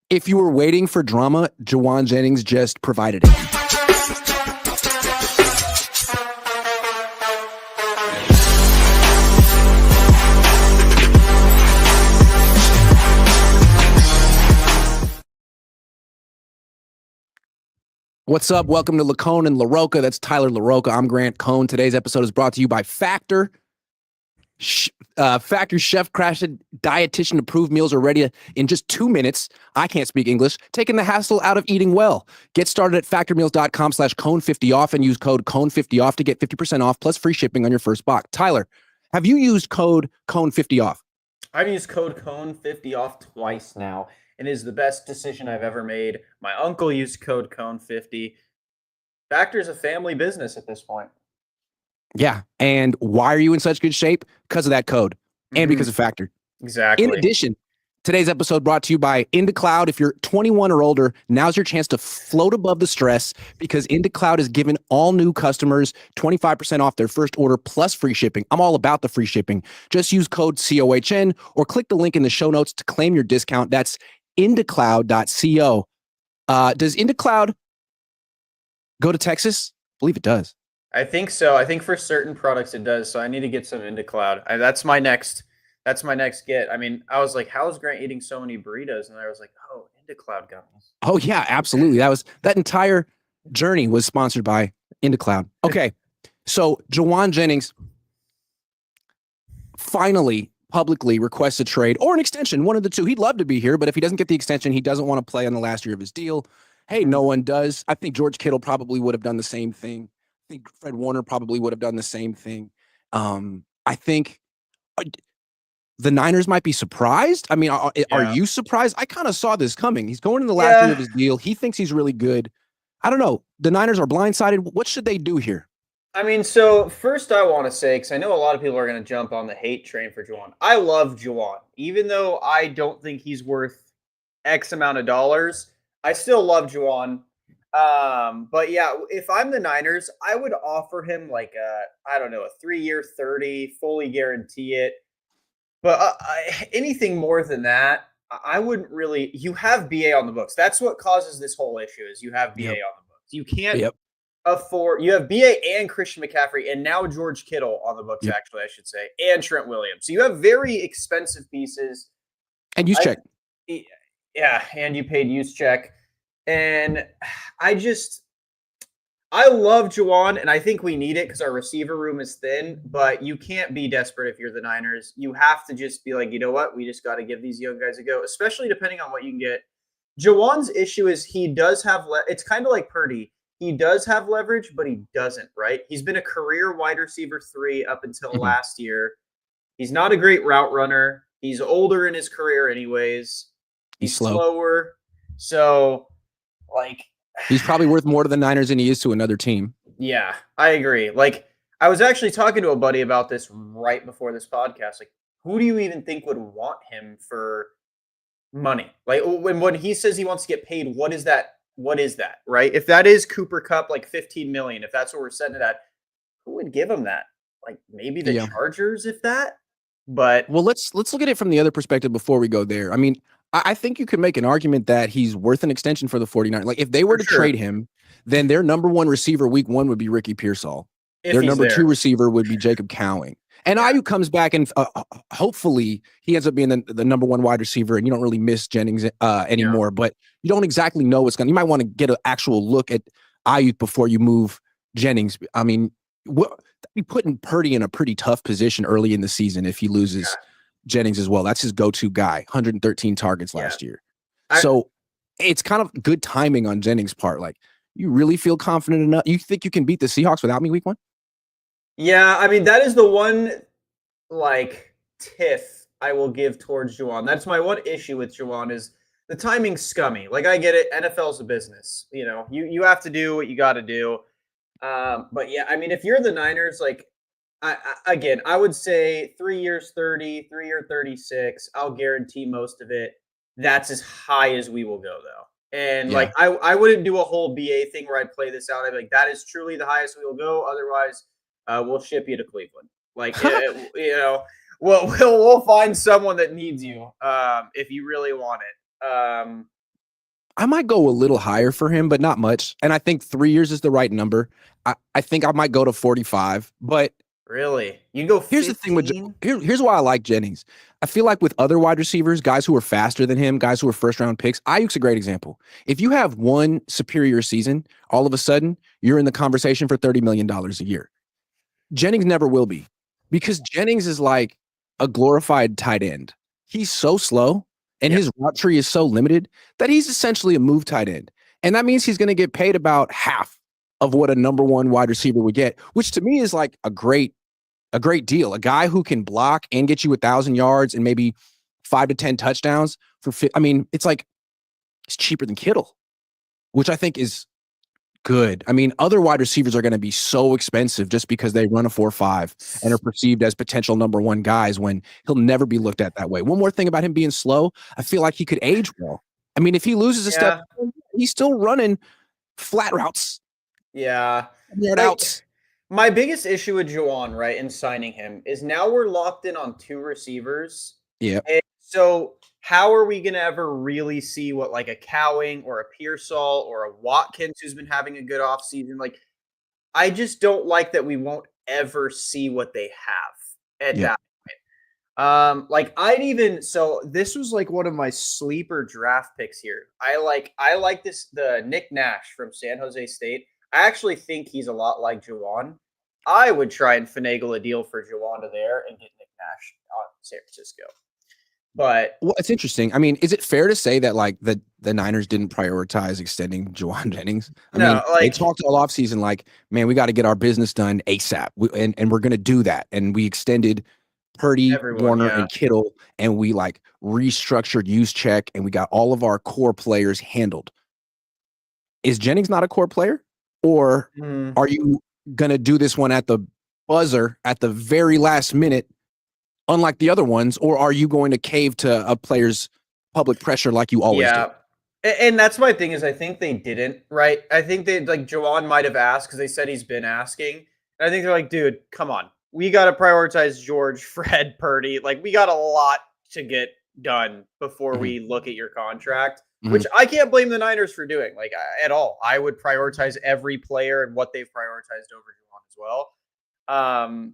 If you were waiting for drama, Jauan Jennings just provided it. What's up? Welcome to Cohn and LaRocca. That's Tyler LaRocca. I'm Grant Cohn. Today's episode is brought to you by Factor. Factor chef-crafted, dietitian-approved meals are ready in just 2 minutes. I can't speak English. Taking the hassle out of eating well. Get started at factormeals.com/Cohn50off and use code Cohn50off to get 50% off plus free shipping on your first box. Tyler, have you used code Cohn50off? I've used code Cohn50off twice now, and it is the best decision I've ever made. My uncle used code Cohn50. Factor's a family business at this point. Yeah. And why are you in such good shape? Because of that code and because of Factor. Exactly. In addition, today's episode brought to you by IndaCloud. If you're 21 or older, now's your chance to float above the stress because IndaCloud is giving all new customers 25% off their first order plus free shipping. I'm all about the free shipping. Just use code COHN or click the link in the show notes to claim your discount. That's indacloud.co. Does IndaCloud go to Texas? I believe it does. I think so. I think for certain products it does. So I need to get some into cloud. That's my next get. I mean, I was like, how is Grant eating so many burritos? And I was like, oh, into cloud gummies. Oh yeah, absolutely. That entire journey was sponsored by IndaCloud. Okay. So Jauan Jennings finally publicly requests a trade or an extension, one of the two. He'd love to be here, but if he doesn't get the extension, he doesn't want to play on the last year of his deal. Hey, no one does. I think George Kittle probably would have done the same thing. I think Fred Warner probably would have done the same thing. I think the Niners might be surprised. I mean, are you surprised? I kind of saw this coming. He's going in the last year of his deal. He thinks he's really good. I don't know. The Niners are blindsided. What should they do here? I mean, so first I want to say, because I know a lot of people are going to jump on the hate train for Jauan. I love Jauan. Even though I don't think he's worth X amount of dollars, I still love Jauan. But yeah, if I'm the Niners, I would offer him like a 3-year 30, fully guarantee it. But anything more than that, I wouldn't really. You have BA on the books. That's what causes this whole issue. Is you have BA on the books. You can't afford. You have BA and Christian McCaffrey, and now George Kittle on the books. Actually, I should say, and Trent Williams. So you have very expensive pieces. And Juszczyk. Yeah, and you paid Juszczyk. And I love Jauan, and I think we need it because our receiver room is thin, but you can't be desperate if you're the Niners. You have to just be like, you know what? We just got to give these young guys a go, especially depending on what you can get. Jauan's issue is he does have it's kind of like Purdy. He does have leverage, but he doesn't, right? He's been a career wide receiver 3 up until last year. He's not a great route runner. He's older in his career anyways. He's slower. So he's probably worth more to the Niners than he is to another team. Yeah, I agree. I was actually talking to a buddy about this right before this podcast. Like, who do you even think would want him for money? Like, when he says he wants to get paid, what is that? What is that, right? If that is Cooper Kupp, like $15 million, if that's what we're setting it at, who would give him that? Like, maybe the Chargers, if that? But well, let's look at it from the other perspective before we go there. I mean, I think you could make an argument that he's worth an extension for the 49ers. Like, if they were to trade him, then their number 1 receiver week 1 would be Ricky Pearsall. Their number 2 receiver would be Jacob Cowing. And Ayuk comes back and hopefully he ends up being the number 1 wide receiver and you don't really miss Jennings anymore. But you don't exactly know what's going to – you might want to get an actual look at Ayuk before you move – I mean, you're putting Purdy in a pretty tough position early in the season if he loses Jennings as well. That's his go-to guy, 113 targets last year. So it's kind of good timing on Jennings' part. Like, you really feel confident enough? You think you can beat the Seahawks without me week 1? Yeah, I mean, that is the one, tiff I will give towards Jauan. That's my one issue with Jauan is the timing's scummy. Like, I get it. NFL's a business. You know, you have to do what you got to do. But yeah, I mean, if you're the Niners, I would say 3 years 30, 3-year 36. I'll guarantee most of it. That's as high as we will go, though. And I wouldn't do a whole BA thing where I'd play this out. I'd be like, that is truly the highest we will go. Otherwise, we'll ship you to Cleveland. We'll find someone that needs you if you really want it. I might go a little higher for him, but not much. And I think 3 years is the right number. I think I might go to 45, but really, you go 15? here's the thing with here's why I like Jennings. I feel like with other wide receivers, guys who are faster than him, guys who are first round picks, Ayuk's a great example. If you have one superior season, all of a sudden you're in the conversation for $30 million a year. Jennings never will be, because Jennings is like a glorified tight end. He's so slow and his route tree is so limited that he's essentially a move tight end. And that means he's going to get paid about half of what a number one wide receiver would get, which to me is like a great deal. A guy who can block and get you 1,000 yards and maybe 5 to 10 touchdowns it's like, it's cheaper than Kittle, which I think is good. I mean, other wide receivers are going to be so expensive just because they run a 4.5 and are perceived as potential number one guys when he'll never be looked at that way. One more thing about him being slow, I feel like he could age well. I mean, if he loses a step, he's still running flat routes. Yeah. Outs. My biggest issue with Jauan, right, in signing him is now we're locked in on 2 receivers. Yeah. So how are we going to ever really see what like a Cowing or a Pearsall or a Watkins who's been having a good offseason? Like, I just don't like that we won't ever see what they have at that point. So this was like one of my sleeper draft picks here. I like the Nick Nash from San Jose State. I actually think he's a lot like Jauan. I would try and finagle a deal for Jauan to there and get Nick Nash on San Francisco. But it's interesting. I mean, is it fair to say that like the Niners didn't prioritize extending Jauan Jennings? I mean, they talked all offseason like, man, we got to get our business done ASAP, and we're going to do that. And we extended Purdy, Warner, and Kittle, and we like restructured Juszczyk, and we got all of our core players handled. Is Jennings not a core player? Or are you going to do this one at the buzzer at the very last minute, unlike the other ones? Or are you going to cave to a player's public pressure like you always do? And that's my thing is I think they didn't, right? I think they like Jauan might have asked because they said he's been asking. And I think they're like, dude, come on. We got to prioritize George, Fred, Purdy. Like, we got a lot to get done before we look at your contract. Which I can't blame the Niners for doing, like, at all. I would prioritize every player and what they've prioritized over Jauan as well.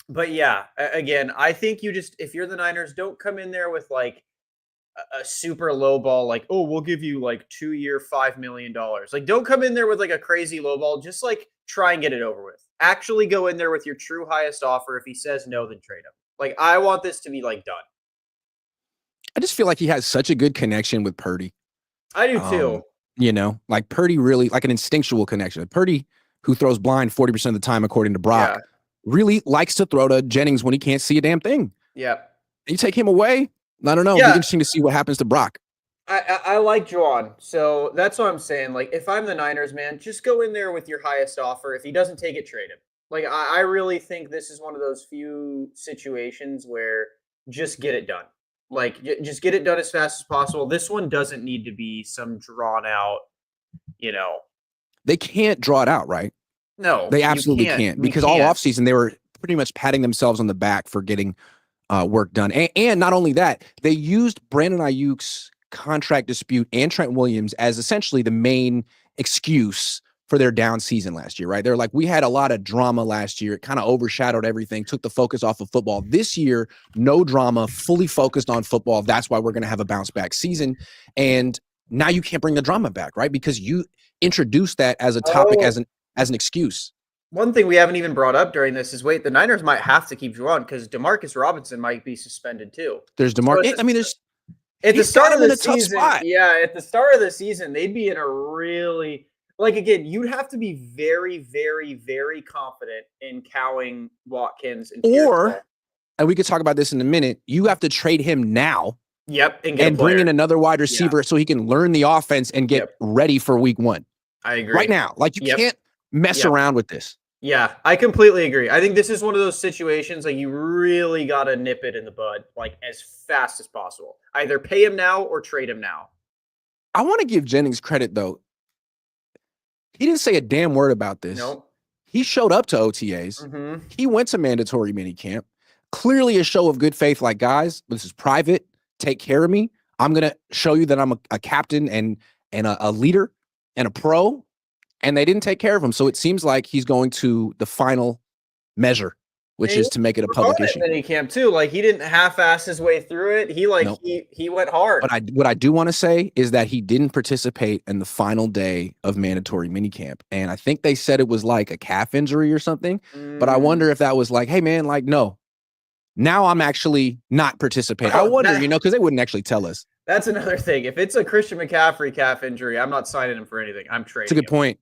But yeah, again, I think if you're the Niners, don't come in there with like a super low ball, like, oh, we'll give you like 2-year, $5 million. Like, don't come in there with like a crazy low ball. Just like try and get it over with. Actually go in there with your true highest offer. If he says no, then trade him. Like, I want this to be like done. I just feel like he has such a good connection with Purdy. I do too. You know, like Purdy really, like an instinctual connection. Purdy, who throws blind 40% of the time, according to Brock, really likes to throw to Jennings when he can't see a damn thing. Yeah. You take him away, I don't know. It'll be interesting to see what happens to Brock. I like Jauan. So that's what I'm saying. Like, if I'm the Niners, man, just go in there with your highest offer. If he doesn't take it, trade him. Like, I really think this is one of those few situations where just get it done. Like, just get it done as fast as possible. This one doesn't need to be some drawn out, They can't draw it out, right? No. They absolutely can't. Because all offseason, they were pretty much patting themselves on the back for getting work done. And not only that, they used Brandon Ayuk's contract dispute and Trent Williams as essentially the main excuse for their down season last year, right? They're like, we had a lot of drama last year. It kind of overshadowed everything, took the focus off of football. This year, no drama, fully focused on football. That's why we're going to have a bounce back season. And now you can't bring the drama back, right? Because you introduced that as a topic, as an excuse. One thing we haven't even brought up during this is, the Niners might have to keep Jauan because Demarcus Robinson might be suspended too. There's Demarcus. There's at the start of the season. Yeah, at the start of the season, they'd be in a really again, you'd have to be very, very, very confident in Cowing, Watkins, and we could talk about this in a minute. You have to trade him now. Yep, and bring in another wide receiver so he can learn the offense and get ready for week 1. I agree. Right now, like you can't mess around with this. Yeah, I completely agree. I think this is one of those situations like you really got to nip it in the bud like as fast as possible. Either pay him now or trade him now. I want to give Jennings credit though. He didn't say a damn word about this. Nope. He showed up to OTAs. He went to mandatory minicamp. Clearly a show of good faith, like, guys, this is private. Take care of me. I'm going to show you that I'm a captain and a leader and a pro, and they didn't take care of him. So it seems like he's going to the final measure, which is to make it a public issue. Mini camp too. Like he didn't half-ass his way through it. He went hard. But what I do want to say is that he didn't participate in the final day of mandatory minicamp. And I think they said it was like a calf injury or something. But I wonder if that was like, hey man, like, no, now I'm actually not participating. I wonder, because they wouldn't actually tell us. That's another thing. If it's a Christian McCaffrey calf injury, I'm not signing him for anything. I'm trading. That's a good point.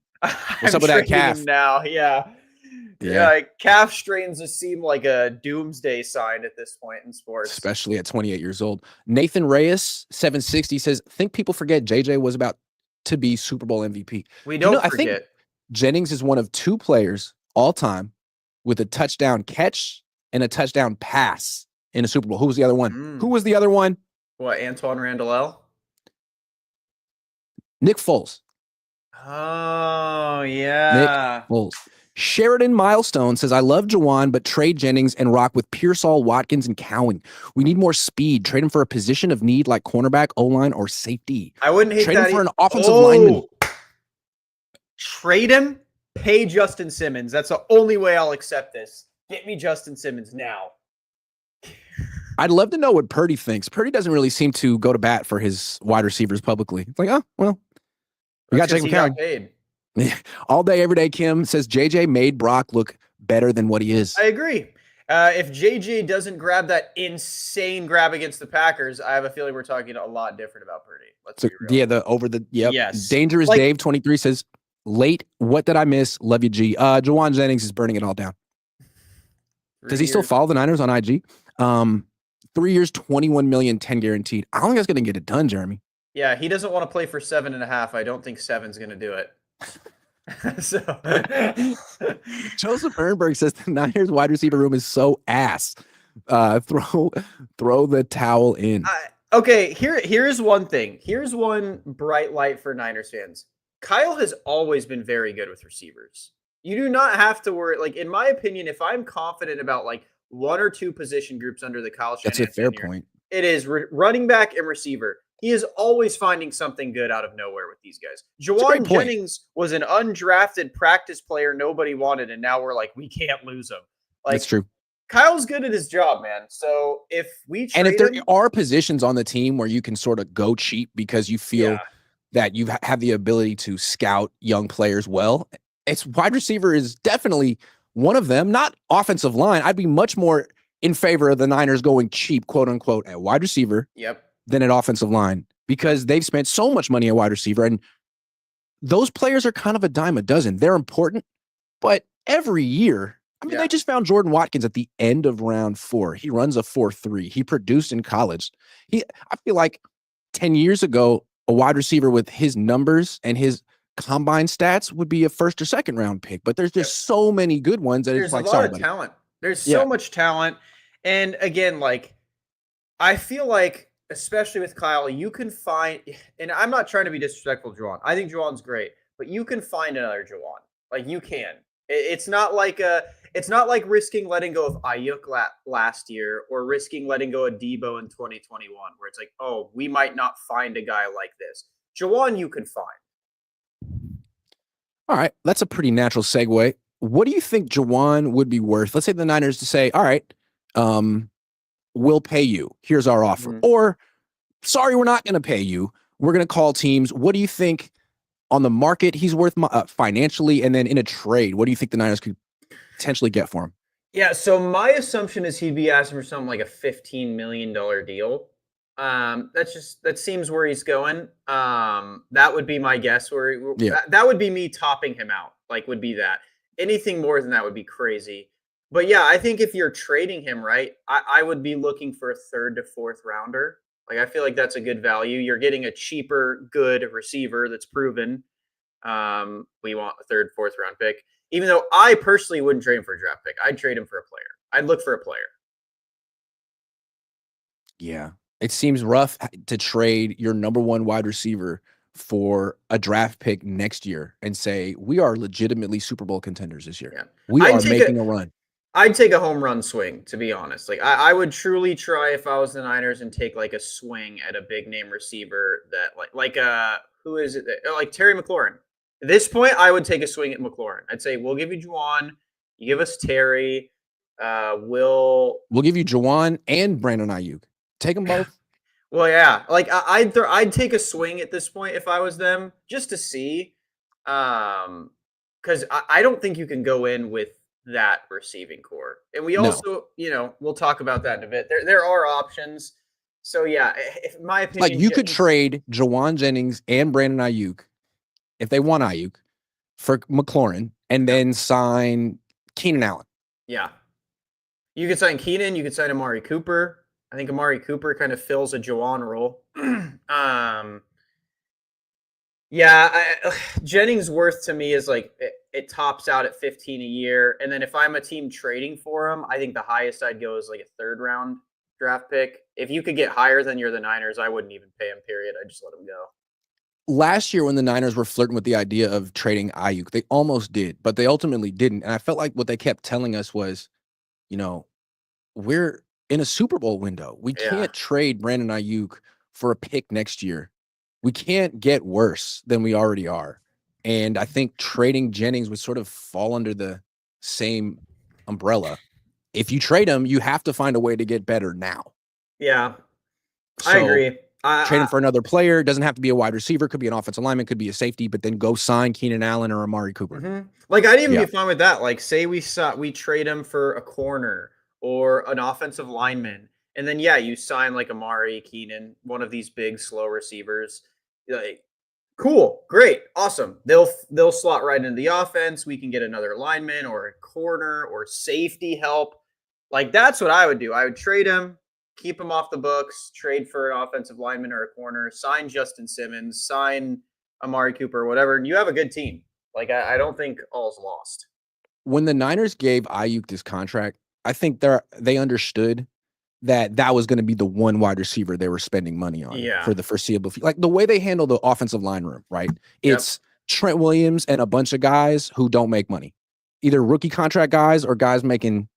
What's up with that calf now? Yeah, calf strains just seem like a doomsday sign at this point in sports, especially at 28 years old. Nathan Reyes 760 says, think people forget JJ was about to be Super Bowl MVP. We don't forget. I think Jennings is one of 2 players all time with a touchdown catch and a touchdown pass in a Super Bowl. Who was the other one? Who was the other one? What, Antoine Randall? Nick Foles. Oh, yeah. Nick Foles. Sheridan Milestone says, I love Jauan, but trade Jennings and rock with Pearsall, Watkins, and Cowan. We need more speed. Trade him for a position of need like cornerback, O-line, or safety. I wouldn't hate trade that. Trade him for an offensive lineman. Trade him, pay Justin Simmons. That's the only way I'll accept this. Get me Justin Simmons now. I'd love to know what Purdy thinks. Purdy doesn't really seem to go to bat for his wide receivers publicly. It's like, oh, well, we got Jake McCown. All day, every day, Kim says JJ made Brock look better than what he is. I agree. If JJ doesn't grab that insane grab against the Packers, I have a feeling we're talking a lot different about Purdy. Let's be real. Yes. Dangerous Dave 23 says, late, what did I miss? Love you, G. Jauan Jennings is burning it all down. Does he still follow the Niners on IG? 3 years, 21 million, 10 guaranteed. I don't think that's going to get it done, Jeremy. Yeah, he doesn't want to play for 7.5. I don't think 7's going to do it. Joseph Ehrenberg says the Niners wide receiver room is so ass. Throw the towel in. Okay, here's one thing. Here's one bright light for Niners fans. Kyle has always been very good with receivers. You do not have to worry. Like, in my opinion, if I'm confident about like 1 or 2 position groups under the Kyle Shanahan, that's a fair point. It is running back and receiver. He is always finding something good out of nowhere with these guys. Jauan Jennings was an undrafted practice player nobody wanted, and now we're like, we can't lose him. Like, that's true. Kyle's good at his job, man. So if we trade and if there are positions on the team where you can sort of go cheap because you feel that you have the ability to scout young players well, it's wide receiver is definitely one of them. Not offensive line. I'd be much more in favor of the Niners going cheap, quote unquote, at wide receiver. Than at offensive line, because they've spent so much money at wide receiver, and those players are kind of a dime a dozen. They're important, but every year, I mean, they just found Jordan Watkins at the end of round 4. He runs a 4.3. He produced in college. I feel like 10 years ago, a wide receiver with his numbers and his combine stats would be a 1st or 2nd round pick, but there's just so many good ones that there's it's like, a lot of talent. There's so much talent. And again, like, I feel like, especially with Kyle, you can find, and I'm not trying to be disrespectful to Jauan. I think Jauan's great, but you can find another Jauan. Like, you can. It's not like risking letting go of Ayuk last year or risking letting go of Debo in 2021, where it's like, oh, we might not find a guy like this. Jauan, you can find. All right, that's a pretty natural segue. What do you think Jauan would be worth? Let's say the Niners to say, all right, we'll pay you. Here's our offer. Or, sorry, we're not going to pay you. We're going to call teams. What do you think on the market he's worth financially? And then in a trade, what do you think the Niners could potentially get for him? Yeah, so my assumption is he'd be asking for something like a $15 million deal. That seems where he's going. That would be my guess. That would be me topping him out. Like, would be that. Anything more than that would be crazy. But yeah, I think if you're trading him, right, I would be looking for a 3rd to 4th rounder. Like, I feel like that's a good value. You're getting a cheaper, good receiver that's proven. We want a 3rd, 4th round pick. Even though I personally wouldn't trade him for a draft pick. I'd trade him for a player. I'd look for a player. Yeah. It seems rough to trade your number 1 wide receiver for a draft pick next year and say, we are legitimately Super Bowl contenders this year. Yeah. We are making a run. I'd take a home run swing, to be honest. Like I would truly try if I was the Niners and take like a swing at a big name receiver that who is it that, like Terry McLaurin. At this point, I would take a swing at McLaurin. I'd say we'll give you Juwan, you give us Terry, we'll give you Jauan and Brandon Ayuk. Take them both. well, yeah. Like I'd take a swing at this point if I was them, just to see, because I don't think you can go in with that receiving core. And we No. also, we'll talk about that in a bit. There are options. So yeah, if my opinion, Like you could trade Jauan Jennings and Brandon Ayuk if they want Ayuk for McLaurin and then sign Keenan Allen. Yeah. You could sign Keenan, you could sign Amari Cooper. I think Amari Cooper kind of fills a Jauan role. Jennings' worth to me is like it tops out at 15 a year. And then if I'm a team trading for him, I think the highest I'd go is like a third round draft pick. If you could get higher than you're the Niners, I wouldn't even pay him, period. I'd just let him go. Last year when the Niners were flirting with the idea of trading Ayuk, they almost did, but they ultimately didn't. And I felt like what they kept telling us was, we're in a Super Bowl window. We can't trade Brandon Ayuk for a pick next year. We can't get worse than we already are. And I think trading Jennings would sort of fall under the same umbrella. If you trade him, you have to find a way to get better now. Yeah, I agree. Trade him for another player. Doesn't have to be a wide receiver. Could be an offensive lineman. Could be a safety. But then go sign Keenan Allen or Amari Cooper. Mm-hmm. Like I'd even be fine with that. Like say we trade him for a corner or an offensive lineman, and then you sign like Amari, Keenan, one of these big slow receivers. Like cool, great, awesome. They'll slot right into the offense. We can get another lineman or a corner or safety help. Like that's what I would do. I would trade him, keep him off the books, trade for an offensive lineman or a corner, sign Justin Simmons, sign Amari Cooper, whatever, and you have a good team. Like I don't think all's lost. When the Niners gave Ayuk this contract, I think they understood that was going to be the one wide receiver they were spending money on for the foreseeable future. Like the way they handle the offensive line room, right? It's Trent Williams and a bunch of guys who don't make money, either rookie contract guys or guys making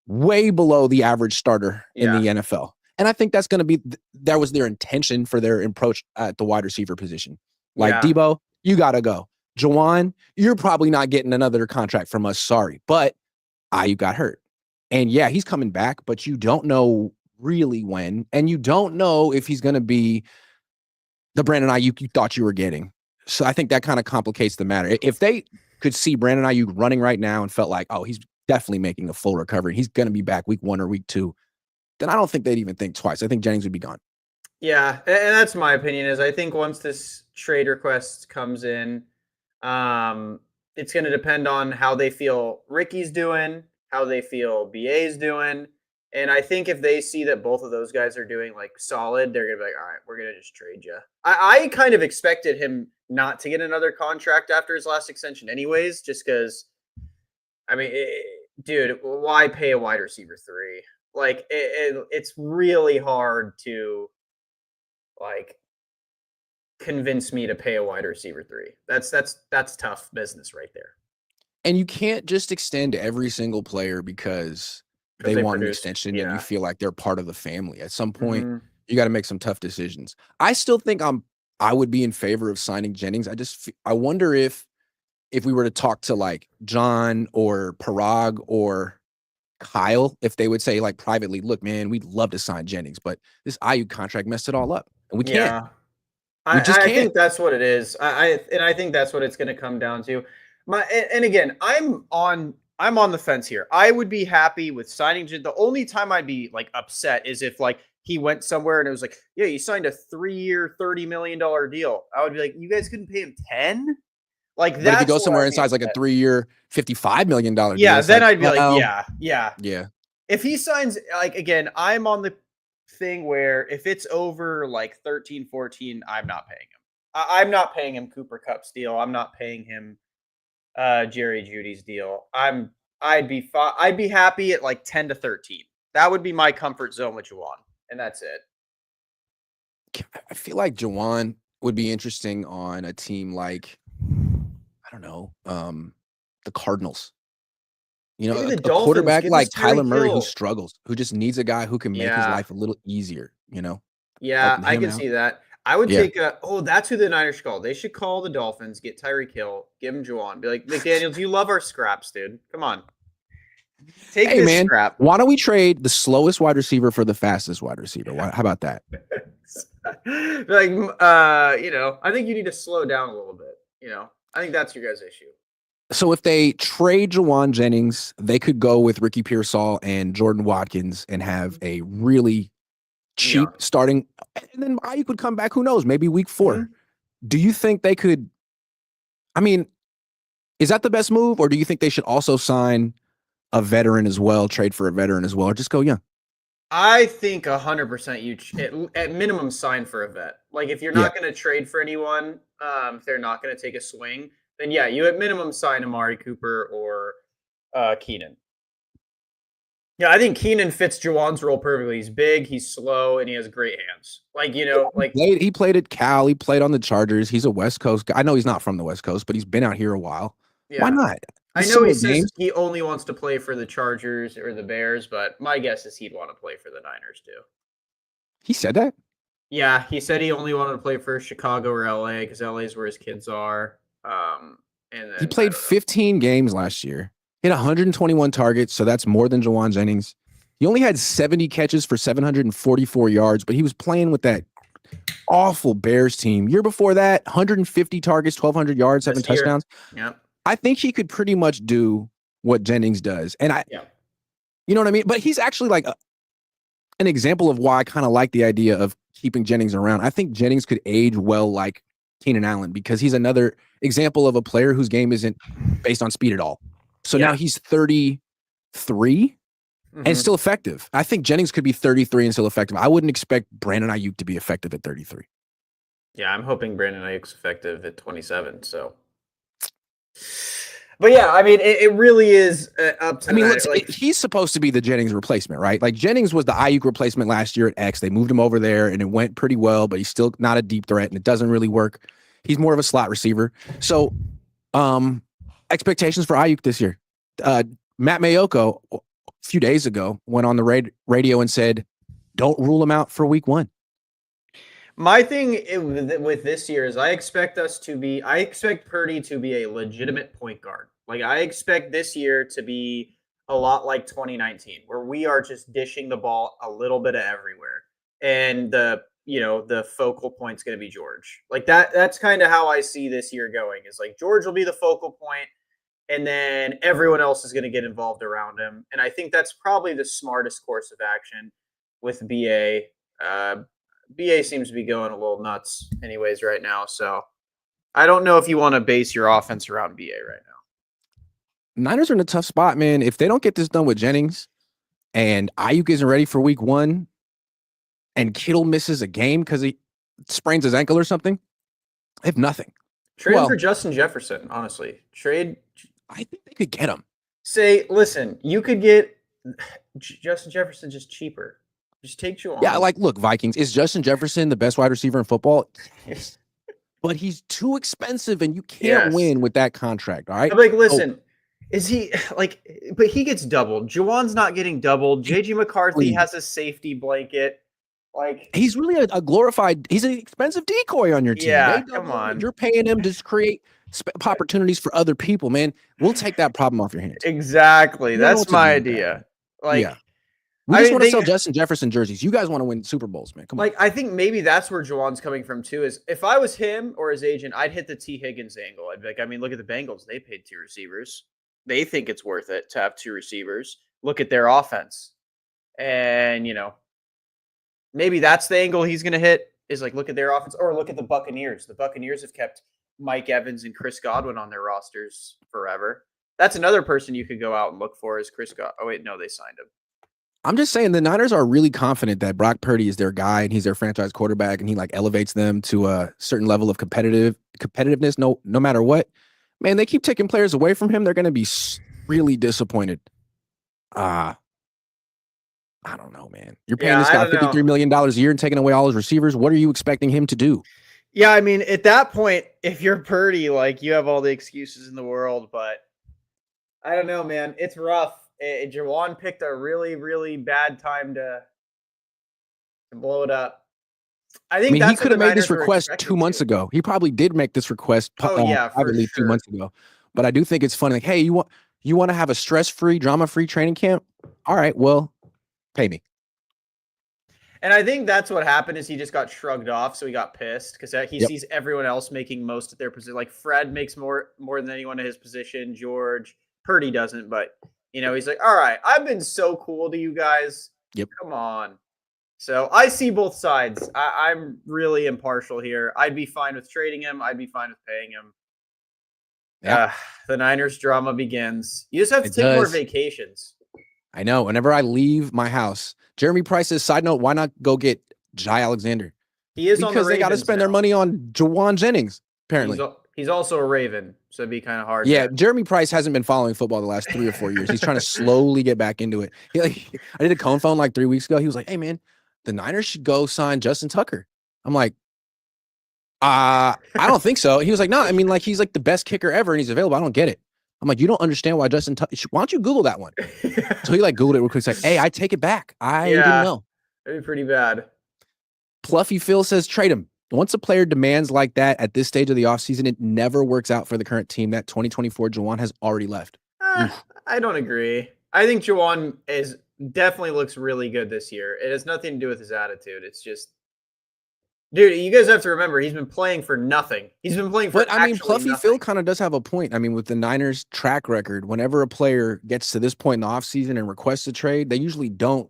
way below the average starter in the NFL. And I think that's going to be, that was their intention for their approach at the wide receiver position. Like Debo, you got to go. Jauan, you're probably not getting another contract from us. Sorry. But Ayuk got hurt. And he's coming back, but you don't know really when. And you don't know if he's going to be the Brandon Ayuk you thought you were getting. So I think that kind of complicates the matter. If they could see Brandon Ayuk running right now and felt like, oh, he's definitely making a full recovery, he's going to be back week 1 or week 2, then I don't think they'd even think twice. I think Jennings would be gone. Yeah, and that's my opinion. Is I think once this trade request comes in, it's going to depend on how they feel Ricky's doing, how they feel BA's doing. And I think if they see that both of ththose guys are doing like solid, they're going to be like, all right, we're going to just trade you. I kind of expected him not to get another contract after his last extension anyways, just because, dude, why pay a wide receiver 3? Like it's really hard to like convince me to pay a wide receiver 3. That's tough business right there. And you can't just extend every single player because they want an extension and you feel like they're part of the family. At some point, you got to make some tough decisions. I still think I would be in favor of signing Jennings. I wonder if we were to talk to like John or Parag or Kyle, if they would say like privately, look, man, we'd love to sign Jennings, but this Ayuk contract messed it all up. And we can't. I think that's what it is. I think that's what it's going to come down to. And again, I'm on the fence here. I would be happy with signing. The only time I'd be like upset is if like he went somewhere and it was like, yeah, you signed a 3-year, $30 million deal. I would be like, you guys couldn't pay him 10? Like that. But if you go somewhere and signs like a 3-year, $55 million deal, then I'd be like, yeah. If he signs, like again, I'm on the thing where if it's over like 13, 14, I'm not paying him. I'm not paying him Cooper Kupp's deal. I'm not paying him Jerry Jeudy's deal. I'd be happy at like 10 to 13. That would be my comfort zone with Jauan, and that's it. I feel like Jauan would be interesting on a team like, I don't know, the Cardinals. You know, Maybe the a Dolphins quarterback give like us Kyler Tyreek Murray who Hill. struggles, who just needs a guy who can make his life a little easier, you know? Yeah, Helping I him can out. see that. I would Yeah. take that's who the Niners should call. They should call the Dolphins, get Tyreek Hill, give him Jauan. Be like, McDaniels, you love our scraps, dude. Come on. Take Hey, this man, scrap. why don't we trade the slowest wide receiver for the fastest wide receiver? How about that? Like, I think you need to slow down a little bit. I think that's your guys' issue. So if they trade Jauan Jennings, they could go with Ricky Pearsall and Jordan Watkins and have a really cheap starting. And then Ayuk would come back. Who knows? Maybe week 4. Mm-hmm. Do you think they could? I mean, is that the best move, or do you think they should also sign a veteran as well, trade for a veteran as well, or just go young? I think 100% you at minimum sign for a vet. Like if you're not going to trade for anyone, if they're not going to take a swing, then yeah, you at minimum sign Amari Cooper or Keenan. Yeah, I think Keenan fits Jauan's role perfectly. He's big, he's slow, and he has great hands. He played at Cal. He played on the Chargers. He's a West Coast guy. I know he's not from the West Coast, but he's been out here a while. Yeah. Why not? I know he says he only wants to play for the Chargers or the Bears, but my guess is he'd want to play for the Niners too. He said that? Yeah, he said he only wanted to play for Chicago or LA because LA is where his kids are. And then, he played 15 games last year. Hit 121 targets, so that's more than Jauan Jennings. He only had 70 catches for 744 yards, but he was playing with that awful Bears team. Year before that, 150 targets, 1,200 yards, 7 touchdowns. Yeah. I think he could pretty much do what Jennings does. And you know what I mean? But he's actually like an example of why I kind of like the idea of keeping Jennings around. I think Jennings could age well like Keenan Allen because he's another example of a player whose game isn't based on speed at all. So now he's 33 and still effective. I think Jennings could be 33 and still effective. I wouldn't expect Brandon Ayuk to be effective at 33. Yeah, I'm hoping Brandon Ayuk's effective at 27. So, but yeah, I mean, it really is up to. I mean, he's supposed to be the Jennings replacement, right? Like Jennings was the Ayuk replacement last year at X. They moved him over there, and it went pretty well. But he's still not a deep threat, and it doesn't really work. He's more of a slot receiver. So, expectations for Ayuk this year. Matt Mayoko a few days ago went on the radio and said, "Don't rule him out for week 1." My thing with this year is I expect Purdy to be a legitimate point guard. Like I expect this year to be a lot like 2019, where we are just dishing the ball a little bit of everywhere, and the focal point's going to be George. Like that's kind of how I see this year going. Is like George will be the focal point, and then everyone else is going to get involved around him. And I think that's probably the smartest course of action with BA. BA seems to be going a little nuts anyways right now. So I don't know if you want to base your offense around BA right now. Niners are in a tough spot, man. If they don't get this done with Jennings and Ayuk isn't ready for week 1 and Kittle misses a game because he sprains his ankle or something, they have nothing. Trade him for Justin Jefferson, honestly. I think they could get him. Listen, you could get Justin Jefferson just cheaper. Just take you on. Yeah, look, Vikings. Is Justin Jefferson the best wide receiver in football? Yes. But he's too expensive, and you can't win with that contract, all right? Listen, is he but he gets doubled. Jauan's not getting doubled. JJ McCarthy has a safety blanket. He's really a glorified, he's an expensive decoy on your team. Yeah, come on. You're paying him to create opportunities for other people, man. We'll take that problem off your hands. Exactly. That's my idea. We just want to sell Justin Jefferson jerseys. You guys want to win Super Bowls, man. Come on. I think maybe that's where Jauan's coming from too. Is if I was him or his agent, I'd hit the T. Higgins angle. I'd be like, I mean, look at the Bengals. They paid 2 receivers. They think it's worth it to have 2 receivers. Look at their offense, and maybe that's the angle he's going to hit. Is look at their offense, or look at the Buccaneers. The Buccaneers have kept Mike Evans and Chris Godwin on their rosters forever. That's another person you could go out and look for is Chris Godwin. Oh wait, no, they signed him. I'm just saying the Niners are really confident that Brock Purdy is their guy and he's their franchise quarterback and he elevates them to a certain level of competitiveness no matter what. Man, they keep taking players away from him. They're going to be really disappointed. I don't know, man. You're paying this guy $53 million a year and taking away all his receivers. What are you expecting him to do? Yeah, I mean, at that point, if you're Purdy, you have all the excuses in the world, but I don't know, man. It's rough. Jauan picked a really, really bad time to blow it up. I think He that's could what have the made this Niners were request expecting 2 months to. ago. He probably did make this request Oh yeah, for privately 2 sure. months ago. But I do think it's funny. Like, hey, you want to have a stress-free, drama-free training camp? All right, well, pay me. And I think that's what happened is he just got shrugged off, so he got pissed because he sees everyone else making most of their position. Like Fred makes more than anyone in his position. George Purdy doesn't, but he's like, all right, I've been so cool to you guys. Yep. Come on. So I see both sides. I'm really impartial here. I'd be fine with trading him. I'd be fine with paying him. Yeah. The Niners drama begins. You just have to take more vacations. I know. Whenever I leave my house, Jeremy Price says, side note, why not go get Jai Alexander? He is because they got to spend their money on Jauan Jennings, apparently. He's also a Raven, so it'd be kind of hard. Yeah, Jeremy Price hasn't been following football the last 3 or 4 years. He's trying to slowly get back into it. I did a Cohn phone like 3 weeks ago. He was like, hey, man, the Niners should go sign Justin Tucker. I'm like, I don't think so. He was like, no, I mean, like, he's like the best kicker ever, and he's available. I don't get it. I'm like, you don't understand why Justin Tucker. Why don't you Google that one? So he like Googled it real quick. He's like, hey, I take it back. I didn't know. It'd be pretty bad. Pluffy Phil says trade him. Once a player demands like that at this stage of the offseason, it never works out for the current team. That 2024 Jauan has already left. I don't agree. I think Jauan definitely looks really good this year. It has nothing to do with his attitude. It's just, dude, you guys have to remember he's been playing for nothing. He's been playing for Pluffy nothing. Phil kind of does have a point. I mean, with the Niners track record, whenever a player gets to this point in the offseason and requests a trade, they usually don't.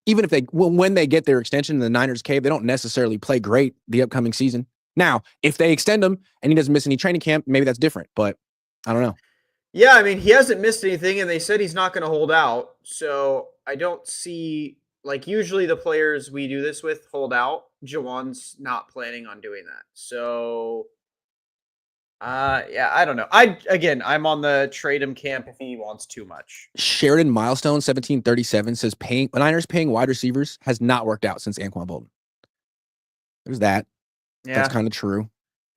Even if when they get their extension in the Niners cave, they don't necessarily play great the upcoming season. Now, if they extend him and he doesn't miss any training camp, maybe that's different, but I don't know. Yeah, I mean, he hasn't missed anything, and they said he's not going to hold out. So I don't see, like, usually the players we do this with hold out. Jauan's not planning on doing that. So, yeah, I don't know. I'm on the trade him camp if he wants too much. Sheridan Milestone 1737 says Niners paying wide receivers has not worked out since Anquan Bolden. There's that. Yeah. That's kind of true.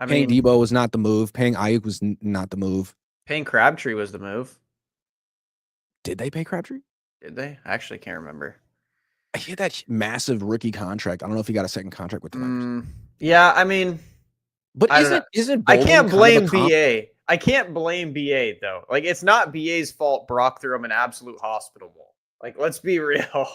Paying Debo was not the move. Paying Ayuk was not the move. Paying Crabtree was the move. Did they pay Crabtree? Did they? I actually can't remember. He had that massive rookie contract. I don't know if he got a second contract with the Niners. Yeah, I mean, but isn't I can't blame BA. I can't blame BA though. Like, it's not BA's fault Brock threw him an absolute hospital ball. Like, let's be real.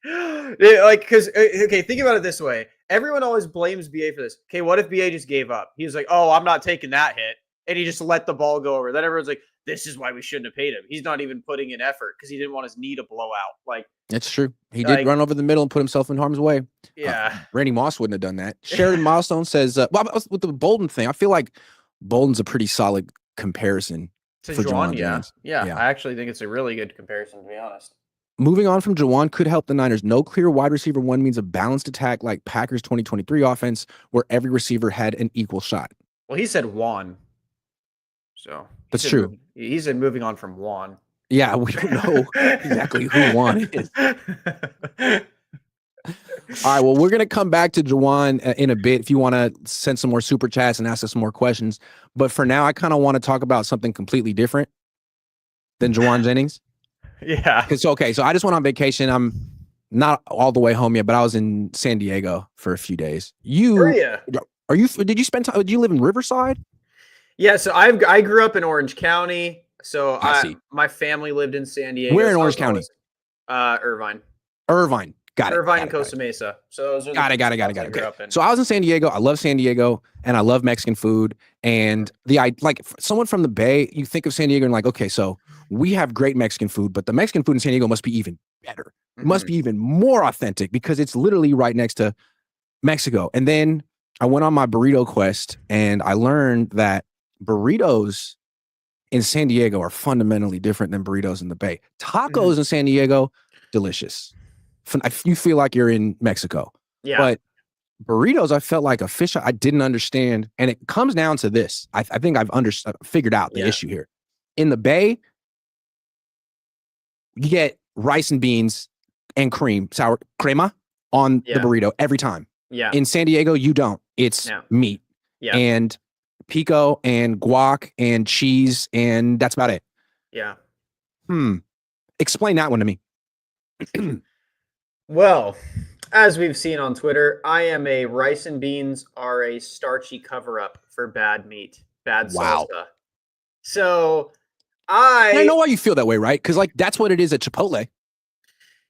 Because okay, think about it this way. Everyone always blames BA for this. Okay, what if BA just gave up? He was like, "Oh, I'm not taking that hit," and he just let the ball go over. Then everyone's like, "This is why we shouldn't have paid him. He's not even putting in effort because he didn't want his knee to blow out." Like, it's true. He did run over the middle and put himself in harm's way. Yeah, Randy Moss wouldn't have done that. Sheridan Milestone says, "Well, with the Bolden thing, I feel like Bolden's a pretty solid comparison to for Jauan. Yeah, I actually think it's a really good comparison, to be honest." Moving on from Jauan could help the Niners. No clear wide receiver one means a balanced attack like Packers 2023 offense, where every receiver had an equal shot. Well, he said Juan. So that's true. He said moving on from Juan. Yeah, we don't know exactly who Juan is. All right, well, we're going to come back to Jauan in a bit if you want to send some more super chats and ask us some more questions. But for now, I kind of want to talk about something completely different than Jauan Jennings. Yeah. So I just went on vacation. I'm not all the way home yet, but I was in San Diego for a few days. Did you spend time? Did you live in Riverside? Yeah, so I grew up in Orange County. So my family lived in San Diego. Where in Orange County? Irvine. Got it. Irvine and Costa Mesa. So those are got it. Okay. So I was in San Diego. I love San Diego, and I love Mexican food. And someone from the Bay, you think of San Diego and like, okay, so we have great Mexican food, but the Mexican food in San Diego must be even better. It must be even more authentic because it's literally right next to Mexico. And then I went on my burrito quest, and I learned that burritos in San Diego are fundamentally different than burritos in the Bay. Tacos in San Diego, delicious. You feel like you're in Mexico. Yeah. But burritos, I felt like a fish I didn't understand. And it comes down to this. I think I've figured out the issue here. In the Bay, you get rice and beans and sour crema on the burrito every time. Yeah. In San Diego, you don't. It's meat. Yeah. And pico and guac and cheese, and that's about it. Yeah. Explain that one to me. Well, as we've seen on Twitter, I am a rice and beans are a starchy cover up for bad meat, bad Wow. salsa. So And I know I why you feel that way, right? Because like that's what it is at Chipotle.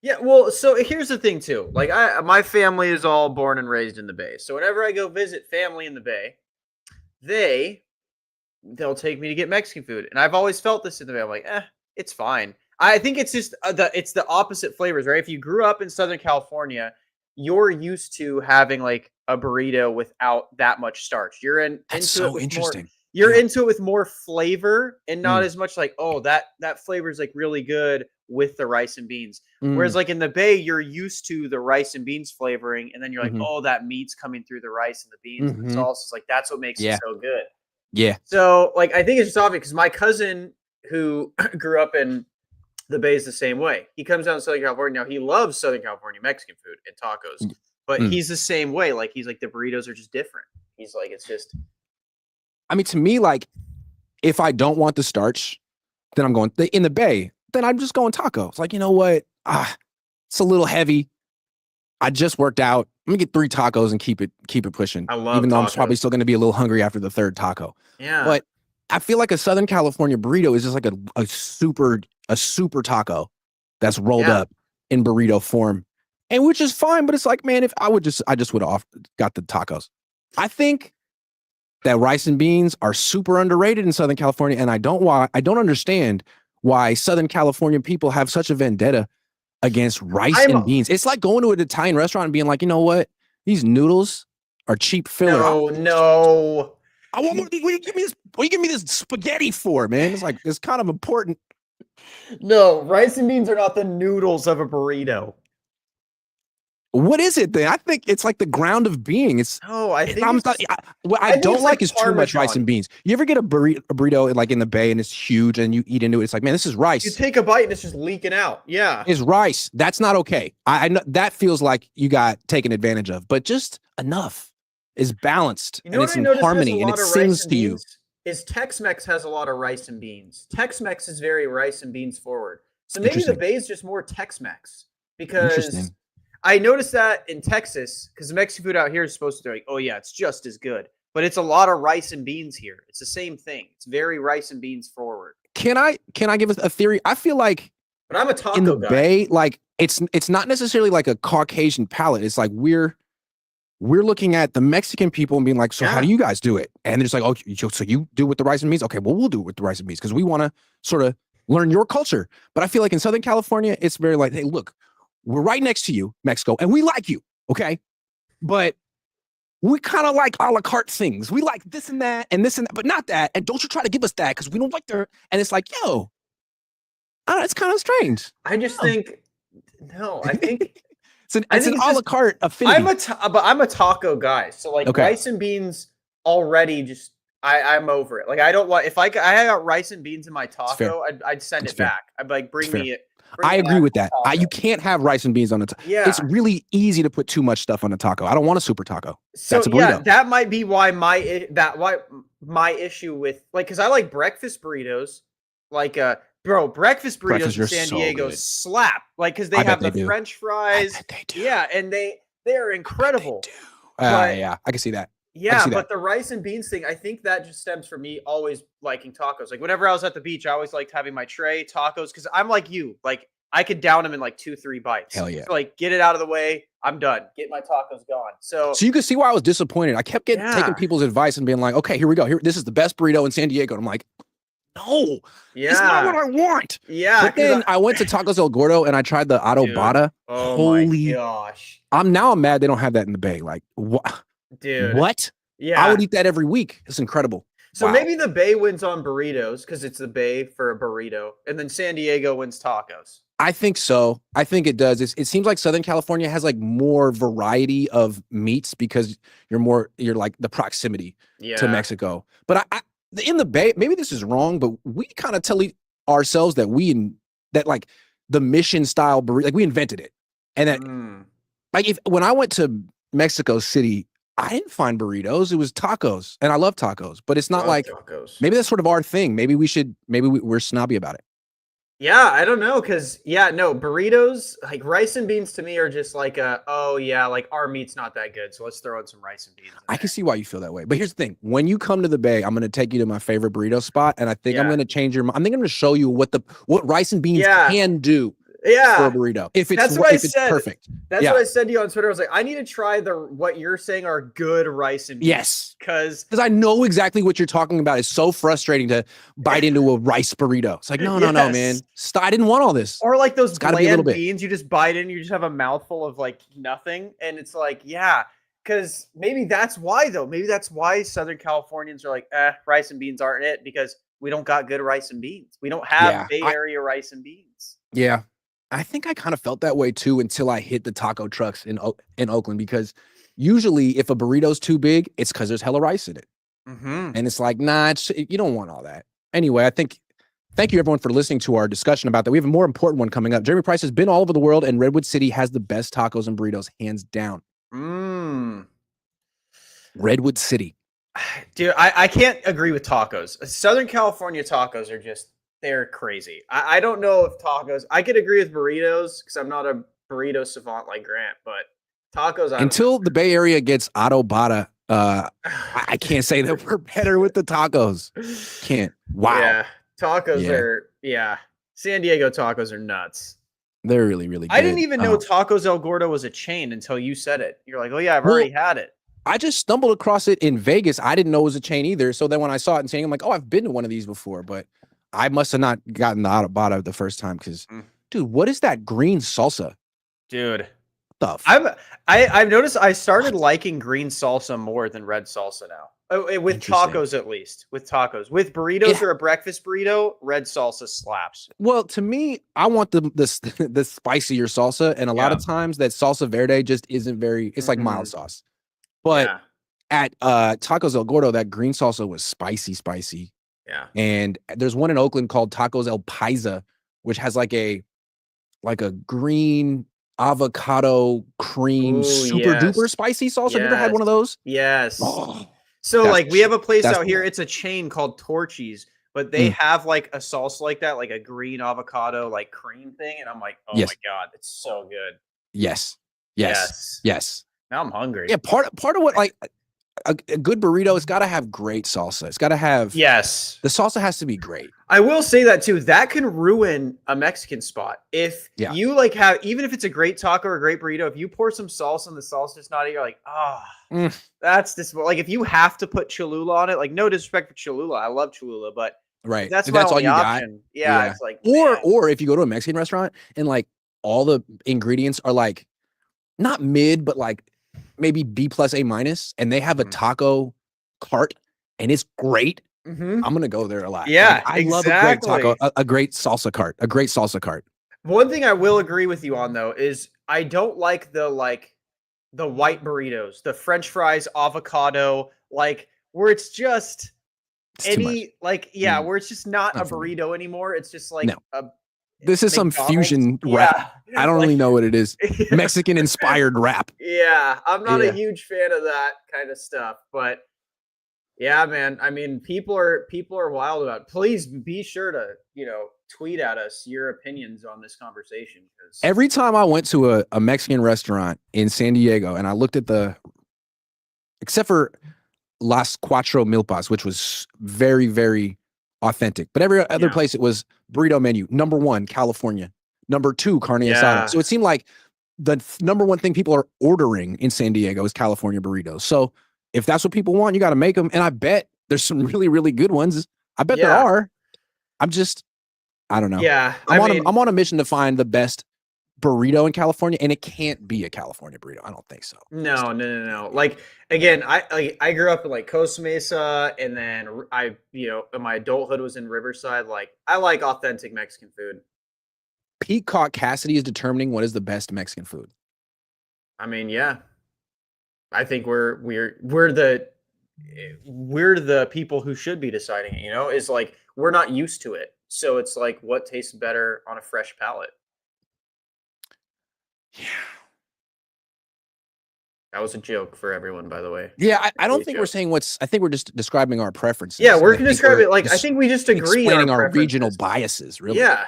Yeah, well, so here's the thing too. Like my family is all born and raised in the Bay. So whenever I go visit family in the Bay, they'll take me to get Mexican food. And I've always felt this in the Bay. I'm like, it's fine. I think it's just it's the opposite flavors, right? If you grew up in Southern California, you're used to having like a burrito without that much starch. That's into so it with interesting. you're Yeah. into it with more flavor and not Mm. as much like, oh, that flavor is like really good with the rice and beans. Whereas Mm. like in the Bay, you're used to the rice and beans flavoring, and then you're like, Mhm. oh, that meat's coming through the rice and the beans and the Mhm. sauce is like that's what makes it Yeah. so good. Yeah. So like I think it's just obvious because my cousin who grew up in the Bay is the same way. He comes down to Southern California now. He loves Southern California Mexican food and tacos, but Mm. he's the same way. Like he's like the burritos are just different. He's like it's just. I mean, to me, like, if I don't want the starch, then I'm going in the Bay. Then I'm just going taco. It's like, you know what? It's a little heavy. I just worked out. I'm gonna get 3 tacos and keep it pushing. I love Even though I'm tacos. probably still gonna be a little hungry after the 3rd taco. Yeah. But I feel like a Southern California burrito is just like a super taco that's rolled up in burrito form, and which is fine. But it's like, man, if I just would have got the tacos. I think that rice and beans are super underrated in Southern California, and I don't understand why Southern California people have such a vendetta against rice and beans. It's like going to an Italian restaurant and being like, you know what? These noodles are cheap filler. No. I want more. What do you give me this? What do you give me this spaghetti for, man? It's like it's kind of important. No, rice and beans are not the noodles of a burrito. What is it then? I think it's like the ground of being. It's I think what I don't like is too much rice Parmesan. and beans. You ever get a burrito like in the Bay and it's huge and you eat into it? It's like, man, this is rice. You take a bite and it's just leaking out. Yeah, it's rice. That's not okay. I know that feels like you got taken advantage of, but just enough is balanced and it's in harmony and it sings to you. Is Tex-Mex has a lot of rice and beans. Tex-Mex is very rice and beans forward. So maybe the Bay is just more Tex-Mex because I noticed that in Texas because the Mexican food out here is supposed to be like, oh yeah, it's just as good, but it's a lot of rice and beans here. It's the same thing. It's very rice and beans forward. Can I give a theory? I feel like, but I'm a taco in the guy. Bay, like it's not necessarily like a Caucasian palate. It's like we're looking at the Mexican people and being like, so how do you guys do it? And they're just like, oh, so you do it with the rice and beans? Okay, well, we'll do it with the rice and beans because we want to sort of learn your culture. But I feel like in Southern California, it's very like, hey, look, we're right next to you, Mexico, and we like you, okay? But we kind of like a la carte things. We like this and that, but not that. And don't you try to give us that because we don't like their. And it's like, yo, it's kind of strange. I just think, I think it's an a la carte affinity. I'm a taco guy, so like rice and beans already. Just I'm over it. Like I don't want if I got rice and beans in my taco, I'd send it back. I'd be like bring me it. I agree with that. You can't have rice and beans on a taco. Yeah. It's really easy to put too much stuff on a taco. I don't want a super taco. So that's a burrito. That might be why my issue with like because I like breakfast burritos, like breakfast burritos in San Diego slap like because they have the French fries. I bet they do. Yeah, and they are incredible. Yeah, I can see that. Yeah, but the rice and beans thing, I think that just stems from me always liking tacos. Like whenever I was at the beach, I always liked having my tray tacos because I'm like you. Like I could down them in like 2-3 bites. Hell yeah! So, like get it out of the way. I'm done. Get my tacos gone. So you can see why I was disappointed. I kept taking people's advice and being like, okay, here we go. This is the best burrito in San Diego. And I'm like, no, it's not what I want. Yeah. But then I went to Tacos El Gordo and I tried the adobada. Oh my gosh! I'm mad they don't have that in the Bay. Like what? Dude. What? Yeah. I would eat that every week. It's incredible. So maybe the Bay wins on burritos because it's the Bay for a burrito, and then San Diego wins tacos. I think so. I think it does. It seems like Southern California has like more variety of meats because you're like the proximity to Mexico. But I in the Bay, maybe this is wrong, but we kind of tell ourselves that that like the mission style burrito, like we invented it. And that like when I went to Mexico City, I didn't find burritos. It was tacos. And I love tacos, but it's not like tacos. Maybe that's sort of our thing. Maybe we're snobby about it. Yeah, I don't know, because burritos, like rice and beans to me are just like like our meat's not that good, so let's throw in some rice and beans in I can there. see why you feel that way. But here's the thing. When you come to the Bay, I'm going to take you to my favorite burrito spot. And I think I'm going to change your mind. I think I'm going to show you what rice and beans can do for a burrito. If it's perfect. That's what I said to you on Twitter. I was like, I need to try what you're saying are good rice and beans. Yes. Because I know exactly what you're talking about. It's so frustrating to bite into a rice burrito. It's like, no, man. Stop. I didn't want all this. Or like those bland beans, you just bite in, you just have a mouthful of like nothing. And it's like, because maybe that's why, though. Maybe that's why Southern Californians are like, rice and beans aren't it, because we don't got good rice and beans. We don't have Bay Area rice and beans. Yeah. I think I kind of felt that way too until I hit the taco trucks in Oakland, because usually if a burrito's too big, it's because there's hella rice in it. And it's like, nah, you don't want all that. Anyway, thank you everyone for listening to our discussion about that. We have a more important one coming up. Jeremy Price has been all over the world, and Redwood City has the best tacos and burritos, hands down. Redwood City. Dude, I can't agree with tacos. Southern California tacos are just, they're crazy. I don't know if tacos, I could agree with burritos because I'm not a burrito savant like Grant, but tacos. Until the Bay Area gets Auto Bada, I can't say that we're better with the tacos. Can't. Wow. Yeah. Tacos are, San Diego tacos are nuts. They're really, really good. I didn't even know Tacos El Gordo was a chain until you said it. You're like, oh yeah, I've already had it. I just stumbled across it in Vegas. I didn't know it was a chain either. So then when I saw it in San Diego, I'm like, oh, I've been to one of these before, but I must have not gotten the Auto Bada the first time because, dude, what is that green salsa? Dude. I've noticed I started liking green salsa more than red salsa now. With tacos, at least. With tacos. With burritos or a breakfast burrito, red salsa slaps. Well, to me, I want the spicier salsa, and a lot of times that salsa verde just isn't very. It's like mild sauce. But at Tacos El Gordo, that green salsa was spicy. Yeah. And there's one in Oakland called Tacos El Paisa, which has like a green avocado cream duper spicy salsa. Have you ever had one of those? Yes. So like we have a place out here, it's a chain called Torchy's, but they have like a salsa like that, like a green avocado like cream thing, and I'm like, oh my god, it's so good. Yes. Now I'm hungry. Yeah, part of what like a good burrito, it's got to have great salsa. It's got to have the salsa has to be great. I will say that too. That can ruin a Mexican spot if you like have, even if it's a great taco or a great burrito, if you pour some salsa and the salsa's not, you're like, that's this. Like if you have to put Cholula on it, like no disrespect for Cholula, I love Cholula, but that's all you option. got. It's like or if you go to a Mexican restaurant and like all the ingredients are like not mid, but like maybe B plus A minus, and they have a taco cart and it's great. I'm gonna go there a lot. Yeah, I love a great taco, a great salsa cart. One thing I will agree with you on though is I don't like the white burritos, the French fries, avocado, like where it's just where it's just not a burrito anymore. It's just like this is some fusion wrap. I don't really know what it is. Mexican inspired wrap. Yeah, I'm not a huge fan of that kind of stuff, but yeah, man. I mean, people are wild about it. Please be sure to, tweet at us your opinions on this conversation. Every time I went to a Mexican restaurant in San Diego and I looked at except for Las Cuatro Milpas, which was very, very authentic, but every other place it was burrito menu. Number 1, California. Number 2, carne asada. So it seemed like the number 1 thing people are ordering in San Diego is California burritos. So if that's what people want, you got to make them. And I bet there's some really, really good ones. I bet there are. I don't know. Yeah. I'm on a mission to find the best burrito in California, and it can't be a California burrito. I don't think so. No. Like again, I grew up in like Costa Mesa, and then my adulthood was in Riverside. Like I like authentic Mexican food. Peacock Cassidy is determining what is the best Mexican food. I mean, yeah. I think we're the people who should be deciding it, is like we're not used to it. So it's like what tastes better on a fresh palate. Yeah. That was a joke for everyone, by the way. Yeah, I don't think we're saying I think we're just describing our preferences. Yeah, we're going to describe it like I think we just agree explaining our regional biases, really. Yeah.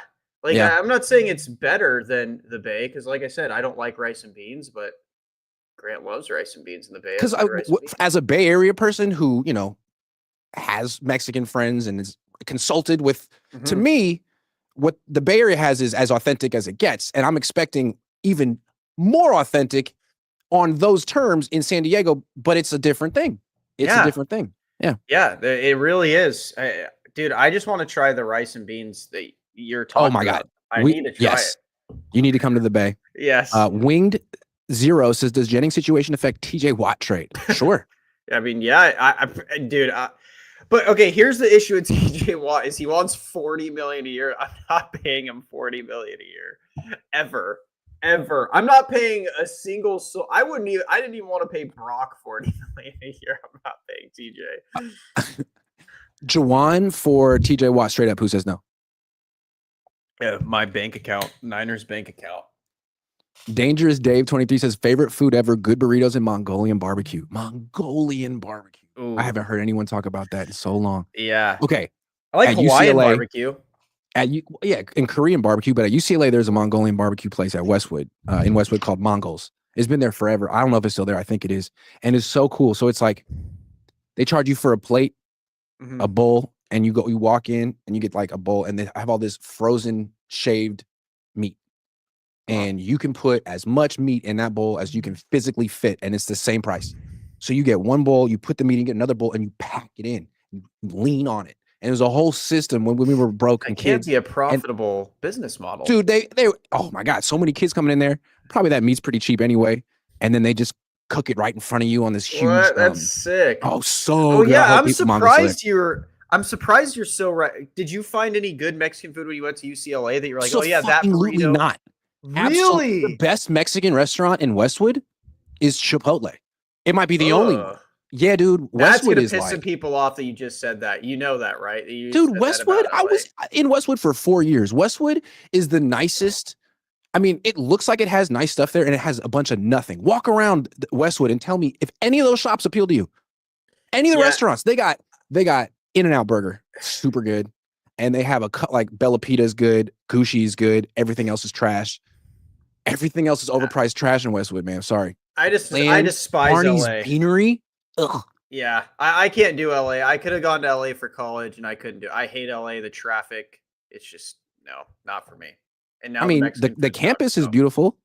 Like, Yeah. I'm not saying it's better than the Bay because, like I said, I don't like rice and beans, but Grant loves rice and beans, and the Bay has Because good rice and beans. as a Bay Area person who, has Mexican friends and is consulted with, to Mhm. me, what the Bay Area has is as authentic as it gets. And I'm expecting even more authentic on those terms in San Diego, but it's a different thing. It's a Yeah. different thing. Yeah. Yeah, it really is. Dude, I just want to try the rice and beans that you're Oh talking my God. about. I need to try it. Yes. You need to come to the Bay. Yes. Winged Zero says, does Jennings' situation affect TJ Watt trade? Sure. I mean, yeah, dude. But okay, here's the issue with TJ Watt is he wants $40 million a year. I'm not paying him $40 million a year, ever. I'm not paying a single. So I didn't even want to pay Brock $40 million a year. I'm not paying TJ. Jauan for TJ Watt straight up. Who says no? Yeah, my bank account, Niners bank account. Dangerous Dave 23 says favorite food ever: good burritos and Mongolian barbecue. Mongolian barbecue. Ooh. I haven't heard anyone talk about that in so long. Yeah. Okay. I like At Hawaiian UCLA, barbecue. And Korean barbecue, but at UCLA there's a Mongolian barbecue place at Westwood, in Westwood called Mongols. It's been there forever. I don't know if it's still there. I think it is, and it's so cool. So it's like they charge you for a plate, a bowl, and you walk in and you get like a bowl, and they have all this frozen shaved meat. And you can put as much meat in that bowl as you can physically fit, and it's the same price. So you get one bowl, you put the meat, you get another bowl, and you pack it in, you lean on it. And there's a whole system when we were broke and can't kids. Be a profitable business model. Dude, they oh my God, so many kids coming in there. Probably that meat's pretty cheap anyway. And then they just cook it right in front of you on this huge. What? That's sick. Oh, so good. Yeah, I'm surprised you're so right. Did you find any good Mexican food when you went to UCLA that you're like, so oh yeah, that absolutely burrito? Not. Really? Absolutely. The best Mexican restaurant in Westwood is Chipotle. It might be the only one. Yeah, dude. Westwood is pissing people off that you just said that. You know that, right? Dude, Westwood, I was in Westwood for 4 years. Westwood is the nicest. I mean, it looks like it has nice stuff there, and it has a bunch of nothing. Walk around Westwood and tell me if any of those shops appeal to you. Any of the restaurants, they got In-N-Out Burger, super good. And they have like Bella Pita is good, Gucci is good, everything else is trash. Everything else is overpriced trash in Westwood, man. Sorry. I despise Barney's LA. Beanery. Ugh. Yeah, I can't do LA. I could have gone to LA for college, and I couldn't do. I hate LA. The traffic. It's just no, not for me. And now I mean, the campus is beautiful.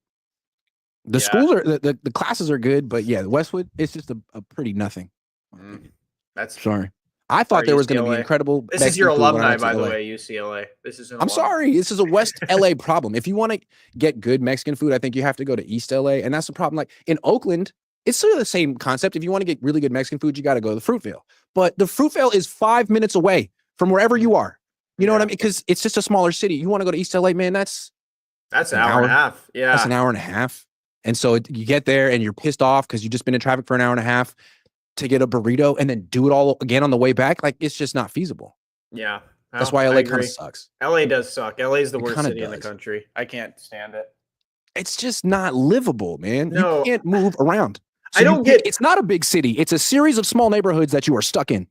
The schools are the classes are good, but yeah, Westwood, it's just a pretty nothing. That's sorry. I thought there was going to be incredible. This is your alumni, by the way, UCLA. This is. I'm sorry. This is a West LA problem. If you want to get good Mexican food, I think you have to go to East LA, and that's the problem. Like in Oakland, it's sort of the same concept. If you want to get really good Mexican food, you got to go to the Fruitvale. But the Fruitvale is 5 minutes away from wherever you are. You know what I mean? Because it's just a smaller city. You want to go to East LA, man? That's an hour and a half. Yeah, that's an hour and a half. And so you get there and you're pissed off because you've just been in traffic for an hour and a half to get a burrito and then do it all again on the way back. Like, it's just not feasible. Yeah. That's why LA kind of sucks. LA does suck. LA is the worst city in the country. I can't stand it. It's just not livable, man. No. You can't move around. So I don't get. It's not a big city. It's a series of small neighborhoods that you are stuck in.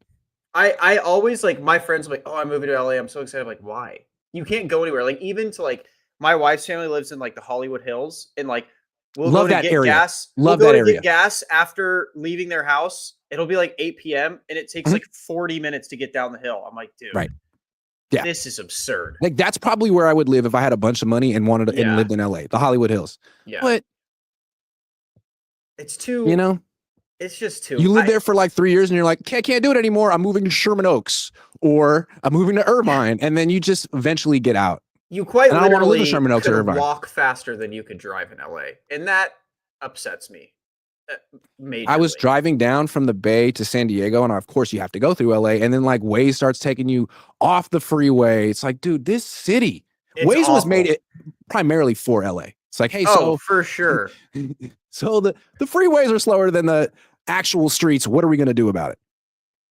I always, like, my friends are like, oh, I'm moving to LA. I'm so excited. I'm like, why? You can't go anywhere. Like, even to, like, my wife's family lives in, like, the Hollywood Hills, and, like, we'll go to get gas. Love that area. Get gas after leaving their house. It'll be like 8 p.m. and it takes like 40 minutes to get down the hill. I'm like, dude, right. Yeah. This is absurd. Like, that's probably where I would live if I had a bunch of money and wanted to and lived in LA, the Hollywood Hills. Yeah. But it's too, it's just too. You live there for like 3 years and you're like, okay, I can't do it anymore. I'm moving to Sherman Oaks or I'm moving to Irvine. And then you just eventually get out. You quite literally I don't want to live in Sherman Oaks or Irvine. Walk faster than you could drive in LA. And that upsets me. Majorly. I was driving down from the Bay to San Diego, and of course you have to go through LA, and then like Waze starts taking you off the freeway. It's like, dude, this city, Waze was made it primarily for LA. It's like, hey, so for sure. So the freeways are slower than the actual streets. What are we gonna do about it?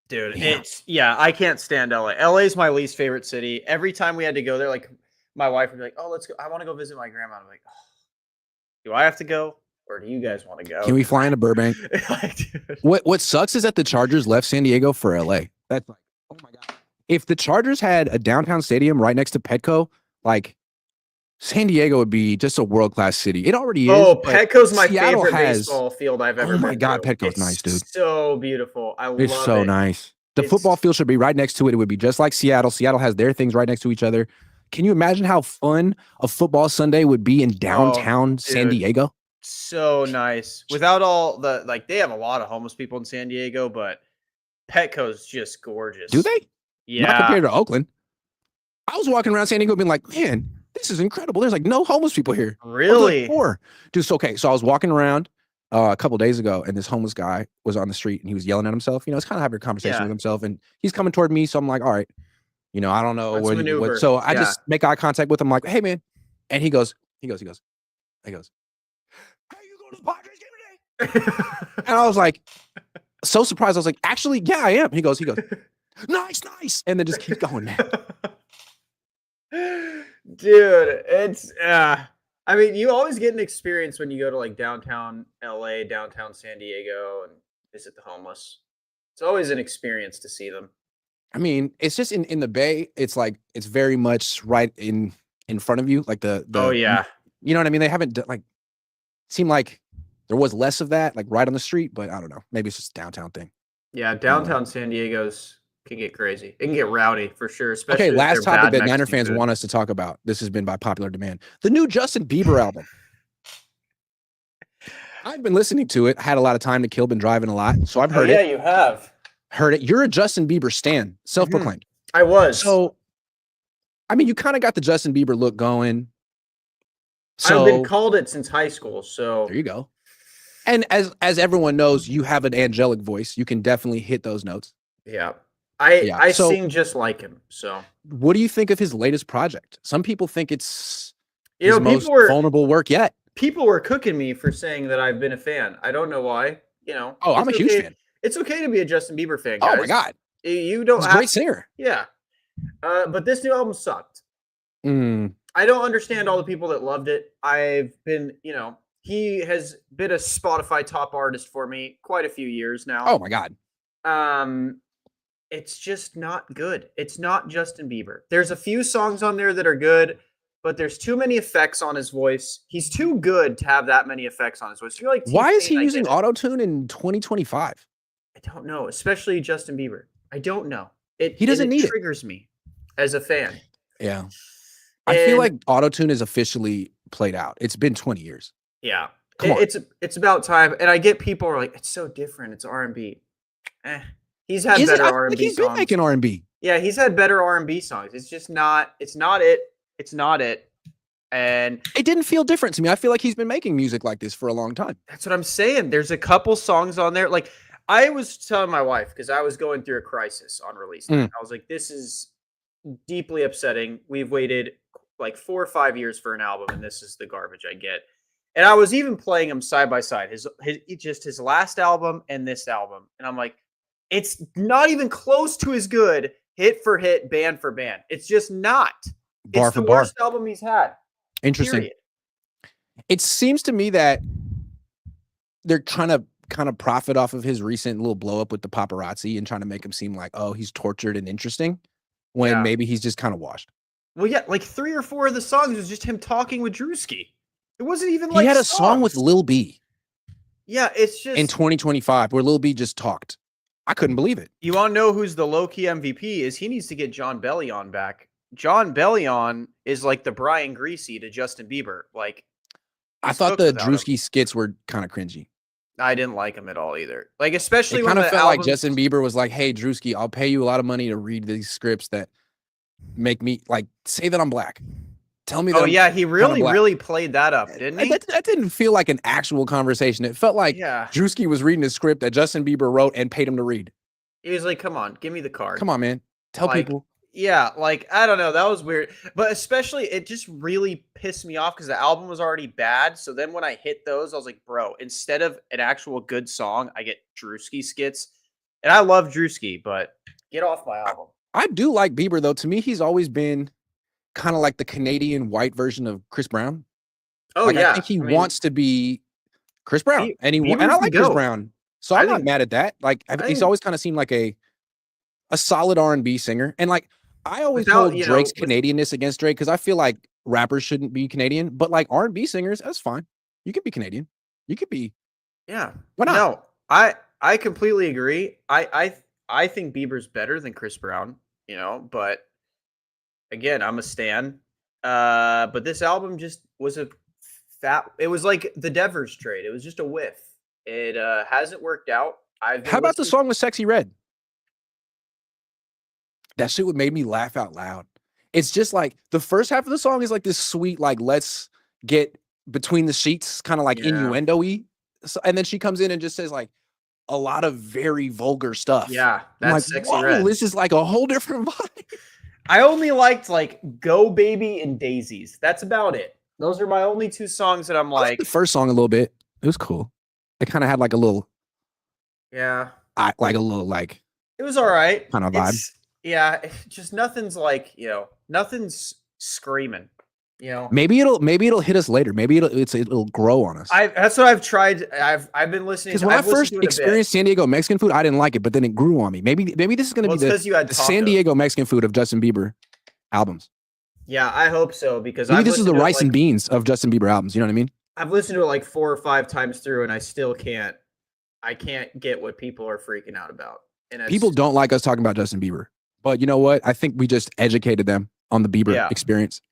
Dude, I can't stand LA. LA is my least favorite city. Every time we had to go there, like my wife would be like, oh, let's go. I want to go visit my grandma. I'm like, oh, do I have to go? Or do you guys want to go? Can we fly into Burbank? What sucks is that the Chargers left San Diego for LA. That's like, oh my God. If the Chargers had a downtown stadium right next to Petco, like San Diego would be just a world-class city. It already is. Oh, Petco's my Seattle favorite has, baseball field I've ever oh my been God, to. Petco's nice, dude. So beautiful. I It's love so it. nice. The football field should be right next to it. It would be just like Seattle. Seattle has their things right next to each other. Can you imagine how fun a football Sunday would be in downtown San Diego? So nice. Without all the, like, they have a lot of homeless people in San Diego, but Petco's just gorgeous. Do they? Yeah. Not compared to Oakland. I was walking around San Diego being like, man, this is incredible. There's like no homeless people here. Really? Dude, okay. So I was walking around a couple days ago, and this homeless guy was on the street, and he was yelling at himself. You know, it's kind of having a conversation with himself, and he's coming toward me. So I'm like, all right, you know, I don't know what. So I just make eye contact with him, like, hey, man. And he goes, hey, you going to the Padres game today? And I was like, so surprised. I was like, actually, yeah, I am. He goes, nice. And then just keep going, man. Dude, it's I mean, you always get an experience when you go to like downtown LA, downtown San Diego, and visit the homeless. It's always an experience to see them. I mean, it's just in the Bay. It's like it's very much right in front of you, like the. Oh yeah. You know what I mean? They haven't like seemed like there was less of that, like right on the street, but I don't know. Maybe it's just a downtown thing. Yeah, downtown San Diego's can get crazy. It can get rowdy for sure. Especially okay, last topic that Niner fans want us to talk about. This has been by popular demand. The new Justin Bieber album. I've been listening to it. I had a lot of time to kill, been driving a lot. So I've heard it. Yeah, you have. Heard it. You're a Justin Bieber stan, self-proclaimed. I was. So, I mean, you kind of got the Justin Bieber look going. So, I've been called it since high school. So there you go. And as everyone knows, you have an angelic voice. You can definitely hit those notes. Yeah. I sing just like him. So what do you think of his latest project? Some people think it's his most vulnerable work yet. People were cooking me for saying that I've been a fan. I don't know why. You know. Oh, I'm a huge fan. It's okay to be a Justin Bieber fan, guys. Oh my God. You don't. He's a great singer. Yeah. But this new album sucked. Mm. I don't understand all the people that loved it. I've been, you know, he has been a Spotify top artist for me quite a few years now. Oh my God. It's just not good. It's not Justin Bieber. There's a few songs on there that are good, but there's too many effects on his voice. He's too good to have that many effects on his voice. You're like, why is he using auto-tune in 2025? I don't know, especially Justin Bieber. I don't know. He doesn't need it. It triggers me as a fan. Yeah. I feel like auto-tune is officially played out. It's been 20 years. Yeah. It's about time. And I get people are like, it's so different. It's R&B. He's had better R&B songs. He's been making R&B. Yeah, he's had better R&B songs. It's just not. It's not it. It's not it. And it didn't feel different to me. I feel like he's been making music like this for a long time. That's what I'm saying. There's a couple songs on there. Like I was telling my wife because I was going through a crisis on release day. I was like, this is deeply upsetting. We've waited like 4 or 5 years for an album, and this is the garbage I get. And I was even playing them side by side. His last album and this album, and I'm like, it's not even close to as good, hit for hit, band for band. It's just not. It's the worst album he's had. Interesting. Period. It seems to me that they're trying to kind of profit off of his recent little blow up with the paparazzi and trying to make him seem like, oh, he's tortured and interesting, when maybe he's just kind of washed. Well, yeah, like 3 or 4 of the songs was just him talking with Drewski. It wasn't even like he had a song with Lil B. Yeah, it's just in 2025 where Lil B just talked. I couldn't believe it. You want to know who's the low-key MVP is? He needs to get John Bellion back. John Bellion is like the Brian Greasy to Justin Bieber. Like, I thought the Drewski skits were kind of cringy. I didn't like him at all either. Like, especially when it kind of felt like Justin Bieber was like, "Hey, Drewski, I'll pay you a lot of money to read these scripts that make me like say that I'm black. Tell me that." Oh yeah, he really played that up, didn't he? That didn't feel like an actual conversation. It felt like Drewski was reading a script that Justin Bieber wrote and paid him to read. He was like, "Come on, give me the card. Come on, man. Tell people." Yeah, like, I don't know. That was weird. But especially, it just really pissed me off because the album was already bad. So then when I hit those, I was like, bro, instead of an actual good song, I get Drewski skits. And I love Drewski, but get off my album. I do like Bieber, though. To me, he's always been kind of like the Canadian white version of Chris Brown. Oh, like, yeah. I think he wants to be Chris Brown. And I like Chris Brown. So I'm not mad at that. Like, he's always kind of seemed like a solid R&B singer. And like, I always hold Drake's Canadianness against Drake because I feel like rappers shouldn't be Canadian, but like R&B singers, that's fine. You could be Canadian. You could be. Yeah. Why not? No, I completely agree. I think Bieber's better than Chris Brown, but again, I'm a stan. But this album just was it was like the Devers trade. It was just a whiff. It hasn't worked out. How about the song with Sexy Red? That shit would made me laugh out loud. It's just like the first half of the song is like this sweet, like, let's get between the sheets, kind of like innuendo-y. So, and then she comes in and just says like a lot of very vulgar stuff. Yeah, that's like, Sexy Red. This is like a whole different vibe. I only liked like Go Baby and Daisies. That's about it. Those are my only two songs that I'm like. The first song a little bit. It was cool. It kind of had like a little. Yeah. Like a little like. It was all right. Kind of vibe. Yeah, just nothing's like, nothing's screaming. Maybe it'll hit us later. Maybe it'll grow on us. That's what I've tried. I've been listening. Because when I first experienced San Diego Mexican food, I didn't like it, but then it grew on me. Maybe this is going to be the San Diego Mexican food of Justin Bieber albums. Yeah, I hope so, because maybe this is the rice and beans of Justin Bieber albums. You know what I mean? I've listened to it like 4 or 5 times through, and I still can't. I can't get what people are freaking out about. And people don't like us talking about Justin Bieber, but you know what? I think we just educated them on the Bieber experience.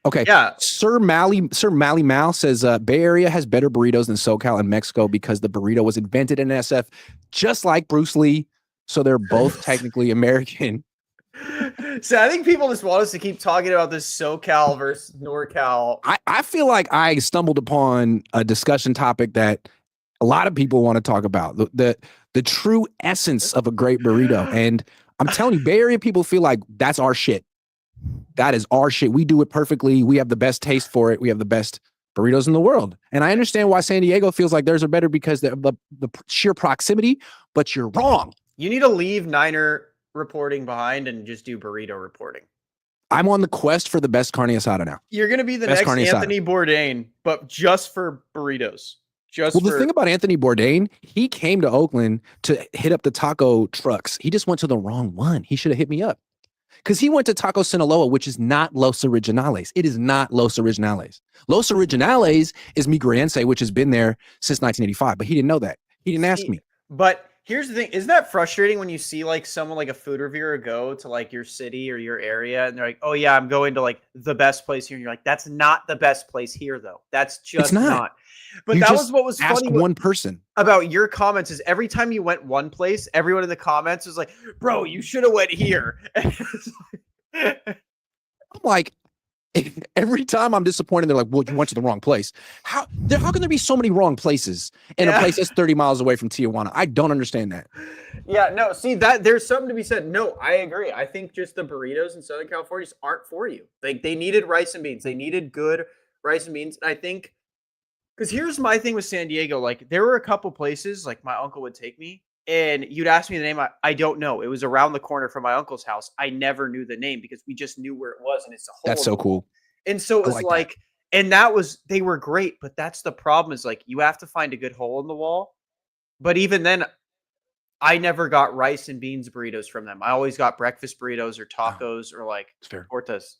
Okay. Yeah. Sir Mally Mal says Bay Area has better burritos than SoCal and Mexico because the burrito was invented in SF, just like Bruce Lee. So they're both technically American. So I think people just want us to keep talking about this SoCal versus NorCal. I feel like I stumbled upon a discussion topic that a lot of people want to talk about, the true essence of a great burrito. And I'm telling you, Bay Area people feel like that's our shit. That is our shit. We do it perfectly. We have the best taste for it. We have the best burritos in the world. And I understand why San Diego feels like theirs are better because the sheer proximity, but you're wrong. You need to leave Niner reporting behind and just do burrito reporting. I'm on the quest for the best carne asada now. You're going to be the next Anthony Bourdain, but just for burritos. The thing about Anthony Bourdain, he came to Oakland to hit up the taco trucks. He just went to the wrong one. He should have hit me up. Because he went to Taco Sinaloa, which is not Los Originales. It is not Los Originales. Los Originales is Migrense, which has been there since 1985. But he didn't know that. He didn't ask me. But here's the thing. Isn't that frustrating when you see like someone like a food reviewer go to like your city or your area and they're like, oh yeah, I'm going to like the best place here. And you're like, that's not the best place here though. That's just not. But that was what was funny. One person about your comments is every time you went one place, everyone in the comments was like, bro, you should have went here. I'm like, every time I'm disappointed, they're like, well, you went to the wrong place. How can there be so many wrong places in a place that's 30 miles away from Tijuana? I don't understand that. Yeah, no, see that there's something to be said. No, I agree. I think just the burritos in Southern California aren't for you. Like they needed rice and beans. They needed good rice and beans. And I think because here's my thing with San Diego. Like there were a couple places like my uncle would take me and you'd ask me the name. I don't know. It was around the corner from my uncle's house. I never knew the name because we just knew where it was. And it's a whole. That's so cool. And so it was like and they were great. But that's the problem is like you have to find a good hole in the wall. But even then, I never got rice and beans burritos from them. I always got breakfast burritos or tacos or like tortas.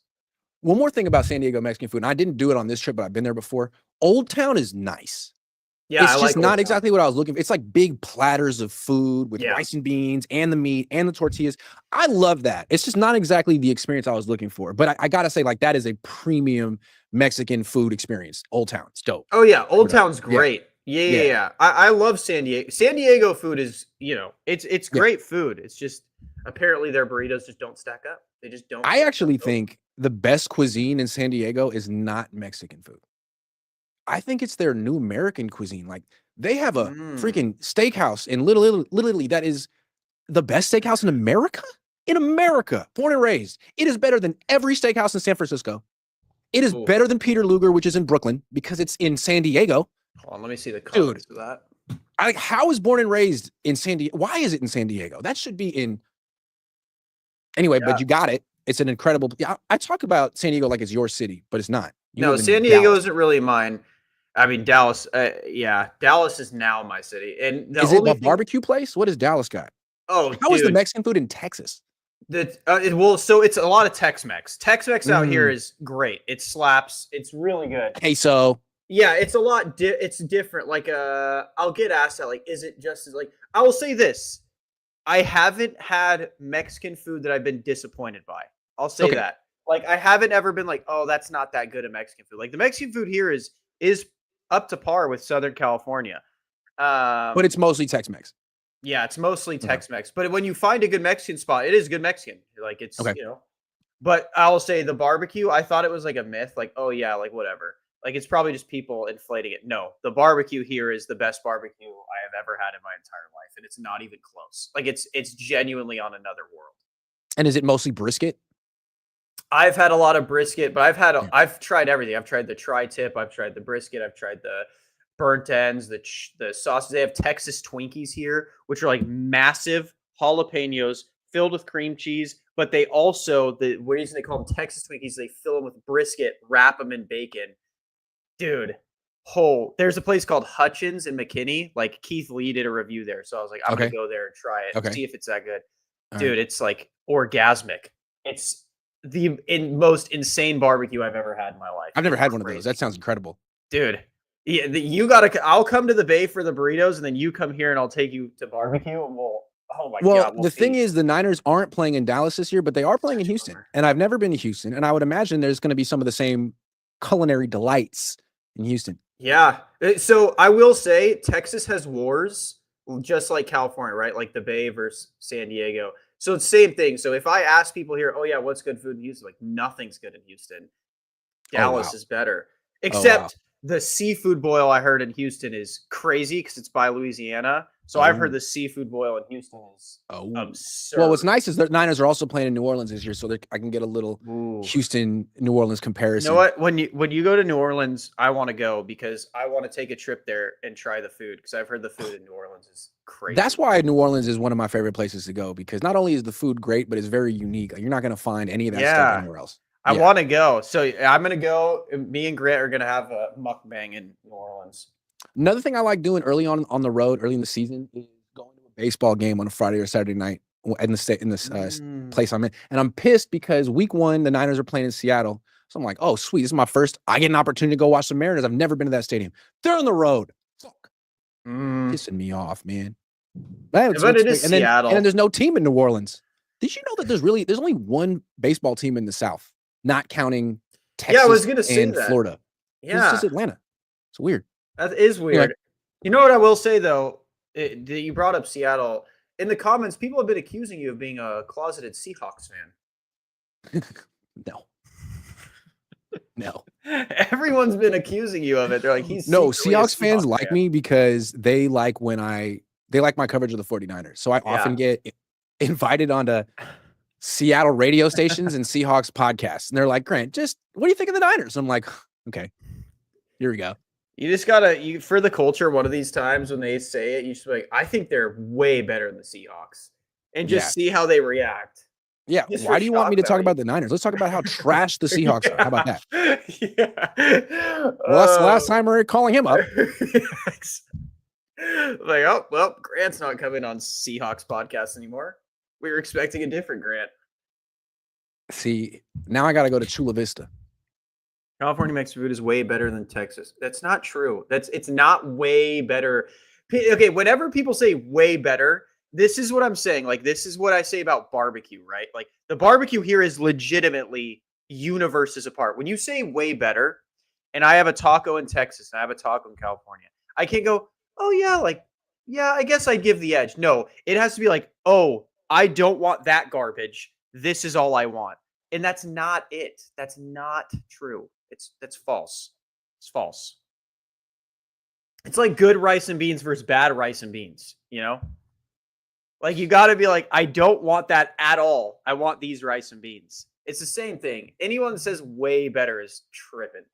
One more thing about San Diego Mexican food, and I didn't do it on this trip, but I've been there before. Old Town is nice. Yeah, it's just not exactly what I was looking for. It's like big platters of food with rice and beans and the meat and the tortillas. I love that. It's just not exactly the experience I was looking for. But I got to say, like, that is a premium Mexican food experience. Old Town. It's dope. Oh, yeah. Old Town's great. Yeah. I love San Diego. San Diego food is, it's great food. It's just apparently their burritos just don't stack up. They just don't. I actually think the best cuisine in San Diego is not Mexican food. I think it's their new American cuisine. Like they have a freaking steakhouse in Little Italy that is the best steakhouse in America. In America, born and raised. It is better than every steakhouse in San Francisco. It is better than Peter Luger, which is in Brooklyn, because it's in San Diego. Hold on, let me see the comments of that. How is born and raised in San Diego? Why is it in San Diego? That should be in. Anyway, but you got it. It's an incredible. Yeah, I talk about San Diego like it's your city, but it's not. No, San Diego isn't really mine. I mean, Dallas. Dallas is now my city. And is it a barbecue place? What has Dallas got? Oh, how is the Mexican food in Texas? So it's a lot of Tex-Mex. Tex-Mex out here is great. It slaps. It's really good. Queso. Yeah, it's a lot. It's different. Like, I'll get asked that. Like, is it just as like? I will say this: I haven't had Mexican food that I've been disappointed by. I'll say that. Like, I haven't ever been like, oh, that's not that good of Mexican food. Like, the Mexican food here is up to par with Southern California. But it's mostly Tex-Mex. Yeah, it's mostly Tex-Mex. But when you find a good Mexican spot, it is good Mexican. Like, it's But I will say the barbecue, I thought it was like a myth. Like, oh yeah, like whatever. Like, it's probably just people inflating it. No, the barbecue here is the best barbecue I have ever had in my entire life, and it's not even close. Like, it's genuinely on another world. And is it mostly brisket? I've had a lot of brisket, but I've tried everything. I've tried the tri-tip, I've tried the brisket, I've tried the burnt ends, the sauces. They have Texas Twinkies here, which are like massive jalapenos filled with cream cheese. But they also, the reason they call them Texas Twinkies, they fill them with brisket, wrap them in bacon. Dude, there's a place called Hutchins in McKinney. Like, Keith Lee did a review there, so I was like, I'm gonna go there and try it, see if it's that good. Dude, it's like orgasmic. It's the most insane barbecue I've ever had in my life. I've never had one of those. That sounds incredible, dude. Yeah, you gotta. I'll come to the Bay for the burritos, and then you come here, and I'll take you to barbecue, and God. The thing is, the Niners aren't playing in Dallas this year, but they are playing in Houston, and I've never been to Houston, and I would imagine there's going to be some of the same culinary delights in Houston. Yeah. So I will say Texas has wars just like California, right? Like the Bay versus San Diego. So it's the same thing. So if I ask people here, oh yeah, what's good food in Houston? Like, nothing's good in Houston. Dallas is better. Except the seafood boil I heard in Houston is crazy because it's by Louisiana. So I've heard the seafood boil in Houston is absurd. Well, what's nice is the Niners are also playing in New Orleans this year, so I can get a little Houston New Orleans comparison. You know what? When you go to New Orleans, I want to go because I want to take a trip there and try the food because I've heard the food in New Orleans is crazy. That's why New Orleans is one of my favorite places to go because not only is the food great, but it's very unique. Like, you're not going to find any of that stuff anywhere else. I want to go. So I'm going to go. Me and Grant are going to have a mukbang in New Orleans. Another thing I like doing early on the road, early in the season, is going to a baseball game on a Friday or Saturday night in the place I'm in. And I'm pissed because week 1, the Niners are playing in Seattle. So I'm like, oh, sweet. This is my first. I get an opportunity to go watch the Mariners. I've never been to that stadium. They're on the road. Fuck. Pissing me off, man. But it is Seattle. And then there's no team in New Orleans. Did you know that there's only one baseball team in the South, not counting Texas I was gonna say and that. Florida? Yeah. It's just Atlanta. It's weird. That is weird. Yeah. You know what I will say, though? You brought up Seattle. In the comments, people have been accusing you of being a closeted Seahawks fan. No. Everyone's been accusing you of it. They're like, he's Seahawks fans like me because they like my coverage of the 49ers. So I often get invited onto Seattle radio stations and Seahawks podcasts. And they're like, Grant, what do you think of the Niners? I'm like, okay, here we go. You just gotta, for the culture, one of these times when they say it, you should be like, I think they're way better than the Seahawks. And just see how they react. Yeah. Why do you want me to talk about the Niners? Let's talk about how trash the Seahawks are. How about that? Well, that's the last time we're calling him up. Like, oh, well, Grant's not coming on Seahawks podcast anymore. We were expecting a different Grant. See, now I got to go to Chula Vista. California Mexican food is way better than Texas. That's not true. It's not way better. Okay, whenever people say way better, this is what I'm saying. Like, this is what I say about barbecue, right? Like, the barbecue here is legitimately universes apart. When you say way better, and I have a taco in Texas and I have a taco in California, I can't go, oh yeah, I guess I'd give the edge. No, it has to be like, oh, I don't want that garbage. This is all I want. And that's not it. That's not true. That's false. It's false. It's like good rice and beans versus bad rice and beans, you know? Like, you got to be like, I don't want that at all. I want these rice and beans. It's the same thing. Anyone that says way better is tripping.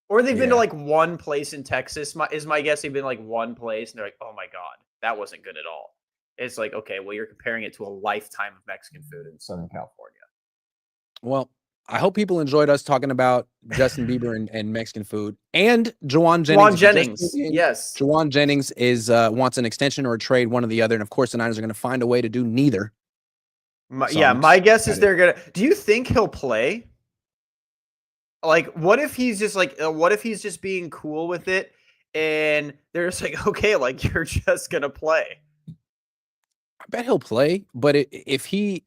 Or they've been to like one place in Texas. Is my guess they've been like one place and they're like, oh my God, that wasn't good at all. It's like, okay, well, you're comparing it to a lifetime of Mexican food in Southern California. Well, I hope people enjoyed us talking about Justin Bieber and Mexican food and Jauan Jennings. Yes. Jauan Jennings wants an extension or a trade, one or the other. And of course, the Niners are going to find a way to do neither. My guess is they're gonna. Do you think he'll play? Like, what if he's just being cool with it, and they're just like, okay, like you're just gonna play. I bet he'll play, but if he's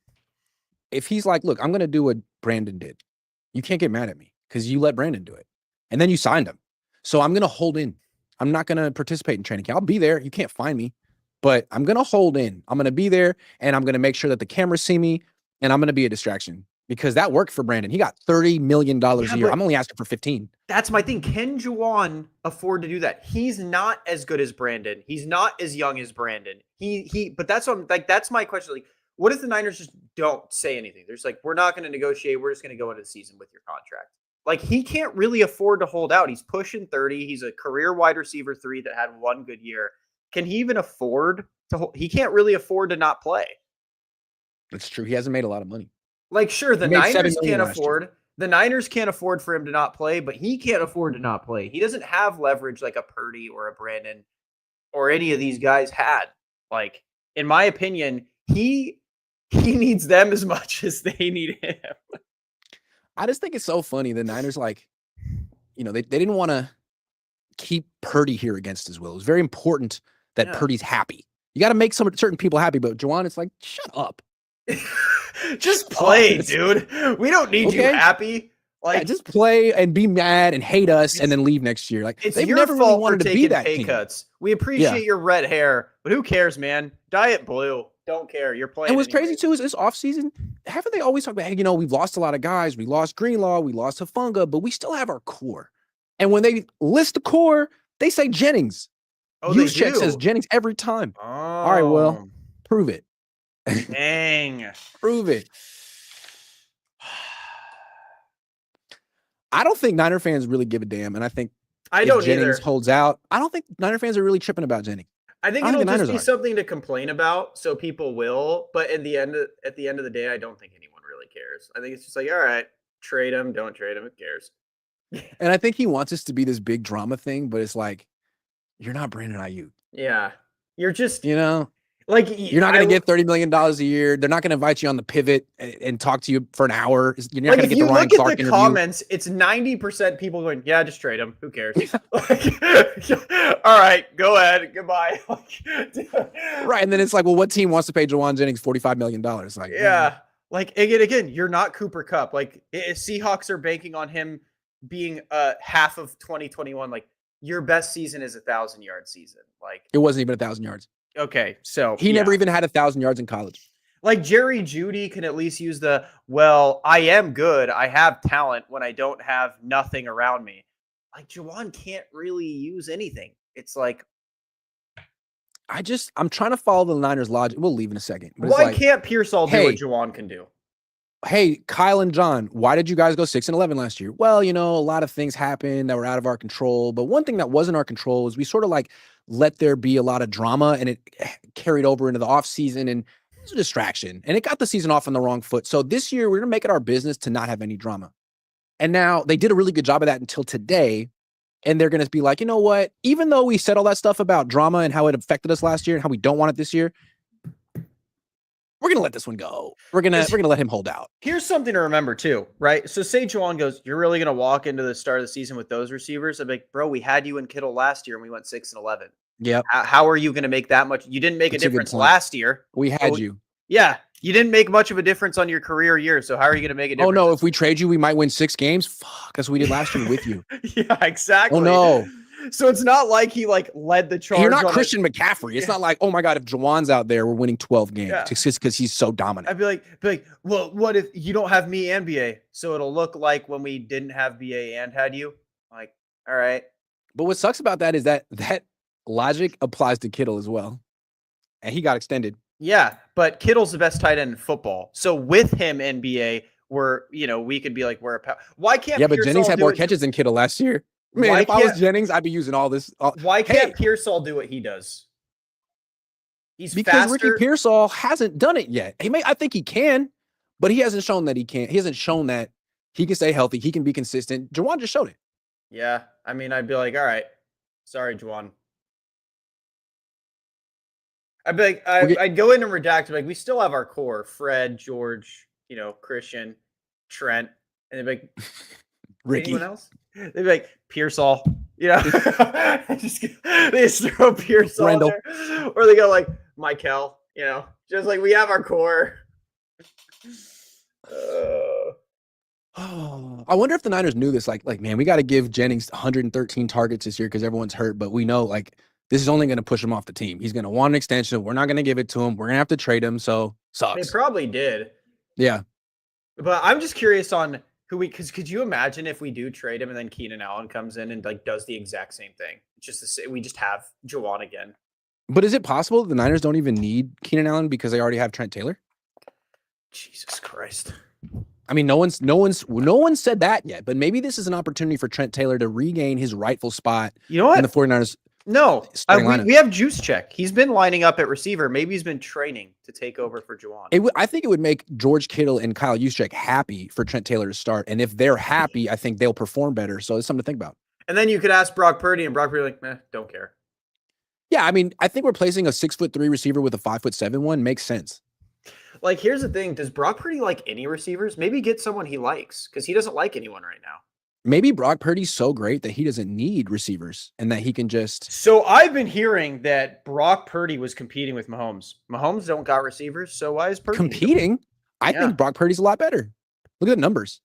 like, look, I'm gonna do what Brandon did. You can't get mad at me because you let Brandon do it, and then you signed him. So I'm gonna hold in. I'm not gonna participate in training camp. I'll be there. You can't find me, but I'm gonna hold in. I'm gonna be there, and I'm gonna make sure that the cameras see me, and I'm gonna be a distraction because that worked for Brandon. He got $30 million a year. I'm only asking for 15. That's my thing. Can Jauan afford to do that? He's not as good as Brandon. He's not as young as Brandon. But that's what I'm like. That's my question. Like, what if the Niners just don't say anything? They're just like, we're not going to negotiate. We're just going to go into the season with your contract. Like, he can't really afford to hold out. He's pushing 30. He's a career wide receiver 3 that had one good year. Can he even afford to? He can't really afford to not play. That's true. He hasn't made a lot of money. Like, sure, the Niners can't afford. The Niners can't afford for him to not play, but he can't afford to not play. He doesn't have leverage like a Purdy or a Brandon or any of these guys had. Like, in my opinion, he needs them as much as they need him. I just think it's so funny. The Niners, like, they didn't want to keep Purdy here against his will. It was very important that Purdy's happy. You got to make certain people happy, but Jauan, it's like, shut up. Just play, dude. We don't need you happy. Like, just play and be mad and hate us and then leave next year. Like, it's your fault for taking pay cuts. We appreciate your red hair, but who cares, man? Dye it blue. Don't care. You're playing. And what's crazy too is this offseason, haven't they always talk about, hey, we've lost a lot of guys. We lost Greenlaw, we lost Hufanga, but we still have our core. And when they list the core, they say Jennings. Juszczyk says Jennings every time. Oh. All right, well, prove it. Dang. Prove it. I don't think Niner fans really give a damn, and I think if Jennings holds out, I don't think Niner fans are really tripping about Jennings. I think it'll just be something to complain about, so people will. But at the end of the day, I don't think anyone really cares. I think it's just like, all right, trade him, don't trade him, who cares? And I think he wants us to be this big drama thing, but it's like, you're not Brandon Ayuk. Yeah, you're just like, you're not going to get $30 million a year. They're not going to invite you on the pivot and talk to you for an hour. You're not going to get the Ryan Clark interview. Comments, it's 90% people going, yeah, just trade him. Who cares? All right, go ahead. Goodbye. Right. And then it's like, well, what team wants to pay Jauan Jennings $45 million? Like, yeah. Like, again, you're not Cooper Kupp. Like, Seahawks are banking on him being half of 2021. Like, your best season is 1,000-yard season. Like, it wasn't even 1,000 yards. Okay, so he never even had 1,000 yards in college. Like, Jerry Jeudy can at least use I am good. I have talent when I don't have nothing around me. Like, Jauan can't really use anything. It's like, I'm trying to follow the Niners' logic. We'll leave in a second. But why can't Pearsall do what Jauan can do? Hey, Kyle and John, why did you guys go 6-11 last year? Well, a lot of things happened that were out of our control. But one thing that wasn't our control is we sort of like let there be a lot of drama, and it carried over into the offseason, and it was a distraction. And it got the season off on the wrong foot. So this year, we're going to make it our business to not have any drama. And now they did a really good job of that until today. And they're going to be like, you know what? Even though we said all that stuff about drama and how it affected us last year and how we don't want it this year, we're going to let this one go. We're going to let him hold out. Here's something to remember too, right? So say Jauan goes, you're really going to walk into the start of the season with those receivers? I'm like, bro, we had you in Kittle last year and we went 6-11. Yeah. How are you going to make that much? You didn't make a difference last year. We had you. Yeah. You didn't make much of a difference on your career year. So how are you going to make a difference? Oh no. If we trade you, we might win 6 games. Fuck, as we did last year with you. Yeah, exactly. Oh no. So it's not like he led the charge. You're not Christian McCaffrey. It's not like, oh my God, if Jauan's out there, we're winning 12 games just because he's so dominant. I'd be like, well, what if you don't have me and BA? So it'll look like when we didn't have BA and had you. Like, all right. But what sucks about that is that logic applies to Kittle as well. And he got extended. Yeah, but Kittle's the best tight end in football. So with him and BA, we could be like, why can't but Jennings had more catches than Kittle last year. Man, if I was Jennings, I'd be using all this. Why can't Pearsall do what he does? Because faster. Ricky Pearsall hasn't done it yet. I think he can, but he hasn't shown that he can. He hasn't shown that he can stay healthy. He can be consistent. Jauan just showed it. Yeah, I mean, I'd be like, all right, sorry, Jauan. I'd be like, I'd go in and redact. Like, we still have our core: Fred, George, Christian, Trent, and they'd be like, Ricky. anyone else? They'd be like Pearsall. They just throw Pearsall there, or they go like Michael. Just like we have our core. I wonder if the Niners knew this. Like, man, we got to give Jennings 113 targets this year because everyone's hurt. But we know, like, this is only going to push him off the team. He's going to want an extension. We're not going to give it to him. We're going to have to trade him. So sucks. They probably did. Yeah. But I'm just curious on because could you imagine if we do trade him and then Keenan Allen comes in and like does the exact same thing? We just have Jauan again. But is it possible the Niners don't even need Keenan Allen because they already have Trent Taylor? Jesus Christ. I mean, no one said that yet, but maybe this is an opportunity for Trent Taylor to regain his rightful spot in the 49ers. No, we have Juice Check. He's been lining up at receiver. Maybe he's been training to take over for Jauan. I think it would make George Kittle and Kyle Juszczyk happy for Trent Taylor to start. And if they're happy, I think they'll perform better. So it's something to think about. And then you could ask Brock Purdy, and Brock Purdy like, don't care. Yeah, I mean, I think replacing a 6'3" receiver with a 5'7" one makes sense. Like, here's the thing. Does Brock Purdy like any receivers? Maybe get someone he likes because he doesn't like anyone right now. Maybe Brock Purdy's so great that he doesn't need receivers and that he can just. So I've been hearing that Brock Purdy was competing with Mahomes. Mahomes don't got receivers, so why is Purdy competing? I think Brock Purdy's a lot better. Look at the numbers.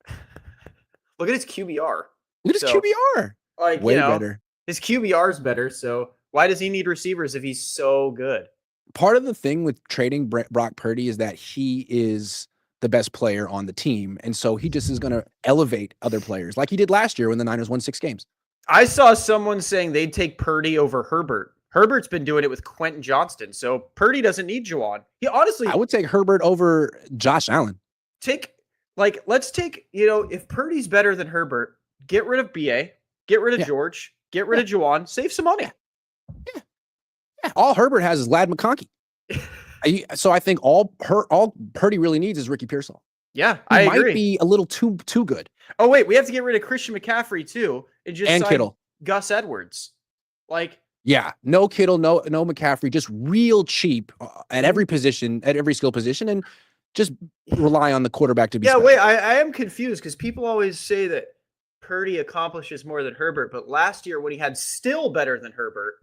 Look at his QBR. Look at his QBR. Like, way better. His QBR is better, so why does he need receivers if he's so good? Part of the thing with trading Brock Purdy is that he is the best player on the team. And so he just is going to elevate other players like he did last year when the Niners won 6 games. I saw someone saying they'd take Purdy over Herbert. Herbert's been doing it with Quentin Johnston. So Purdy doesn't need Jauan. I would take Herbert over Josh Allen. Let's take, if Purdy's better than Herbert, get rid of BA, get rid of George, get rid of Jauan, save some money. Yeah. All Herbert has is Lad McConkey. So I think all Purdy really needs is Ricky Pearsall. Yeah, I agree. Might be a little too good. Oh wait, we have to get rid of Christian McCaffrey too, and sign Kittle, Gus Edwards. No Kittle, no McCaffrey, just real cheap at every position, at every skill position, and just rely on the quarterback to be. Yeah, wait, I am confused because people always say that Purdy accomplishes more than Herbert, but last year when he had still better than Herbert,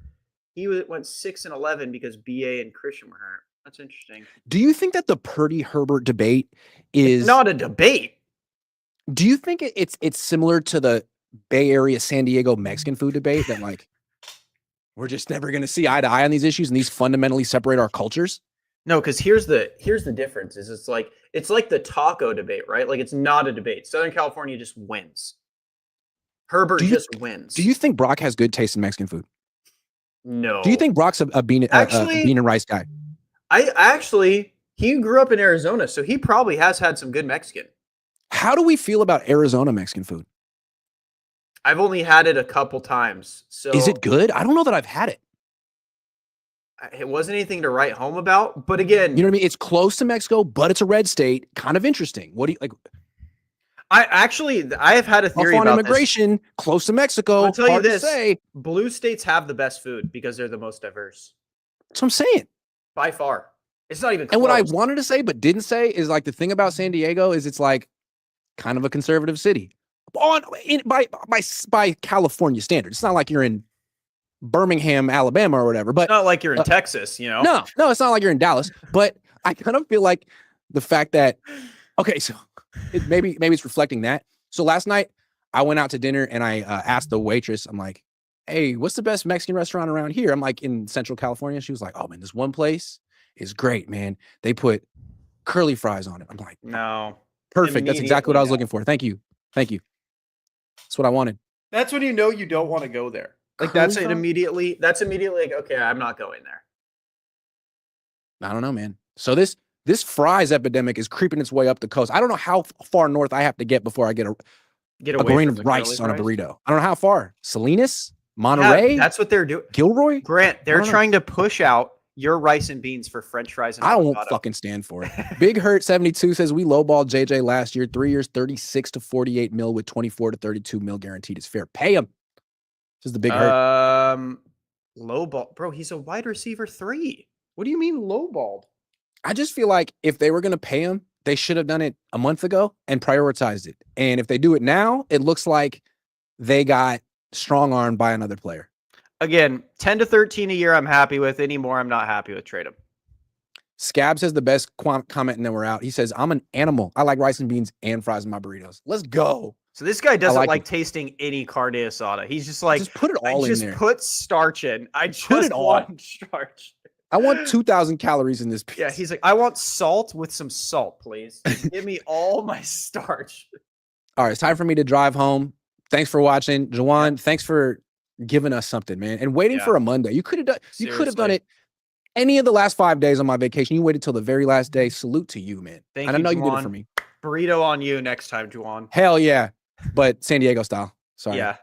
he went 6-11 because BA and Christian were hurt. That's interesting. Do you think that the Purdy Herbert debate is not a debate? Do you think it's similar to the Bay Area San Diego Mexican food debate that like we're just never going to see eye to eye on these issues and these fundamentally separate our cultures? No, because here's the difference is it's like the taco debate, right? Like it's not a debate. Southern California just wins. Herbert just wins. Do you think Brock has good taste in Mexican food? No. Do you think Brock's a bean and rice guy? He grew up in Arizona, so he probably has had some good Mexican. How do we feel about Arizona Mexican food? I've only had it a couple times. So is it good? I don't know that I've had it. It wasn't anything to write home about, but again, you know what I mean? It's close to Mexico, but it's a red state. Kind of interesting. What do you like? I have had a theory about immigration, close to Mexico. I'll tell you this: blue states have the best food because they're the most diverse. That's what I'm saying. By far, it's not even close. And what I wanted to say but didn't say is like the thing about San Diego is it's like kind of a conservative city by California standards. It's not like you're in Birmingham, Alabama, or whatever. But it's not like you're in Texas, No, it's not like you're in Dallas. But I kind of feel like the fact that so maybe it's reflecting that. So last night I went out to dinner and I asked the waitress. I'm like, "Hey, what's the best Mexican restaurant around here?" I'm like in Central California. She was like, "Oh man, this one place is great, man. They put curly fries on it." I'm like, "No, perfect. That's exactly what I was looking for. Thank you. That's what I wanted." That's when you know you don't want to go there. Like that's immediately like, okay, I'm not going there. I don't know, man. So this fries epidemic is creeping its way up the coast. I don't know how far north I have to get before I get a grain of rice on a burrito. I don't know how far. Salinas, Monterey. Yeah, that's what they're doing. Gilroy, Grant. They're trying to push out your rice and beans for French fries. And I won't fucking stand for it. Big Hurt 72 says we lowballed JJ last year. 3 years, 36 to 48 mil with 24 to 32 mil guaranteed is fair. Pay him. This is the Big Hurt. Lowball, bro. He's a wide receiver 3. What do you mean lowballed? I just feel like if they were going to pay him, they should have done it a month ago and prioritized it. And if they do it now, it looks like they got strong-armed by another player. Again, 10 to 13 a year I'm happy with. Any more, I'm not happy with. Trade him. Scabs has the best comment, and then we're out. He says, I'm an animal. I like rice and beans and fries in my burritos. Let's go. So this guy doesn't like tasting any carne asada. He's just like, just put it all in there. Just put starch in. I just want starch. I want 2,000 calories in this pizza. Yeah, he's like, I want salt with some salt, please. Give me all my starch. All right, it's time for me to drive home. Thanks for watching. Jauan, thanks for giving us something, man. And waiting for a Monday. You could have done it any of the last 5 days on my vacation. You waited till the very last day. Salute to you, man. Thank you, I know you did it for me. Burrito on you next time, Jauan. Hell yeah. But San Diego style. Sorry. Yeah.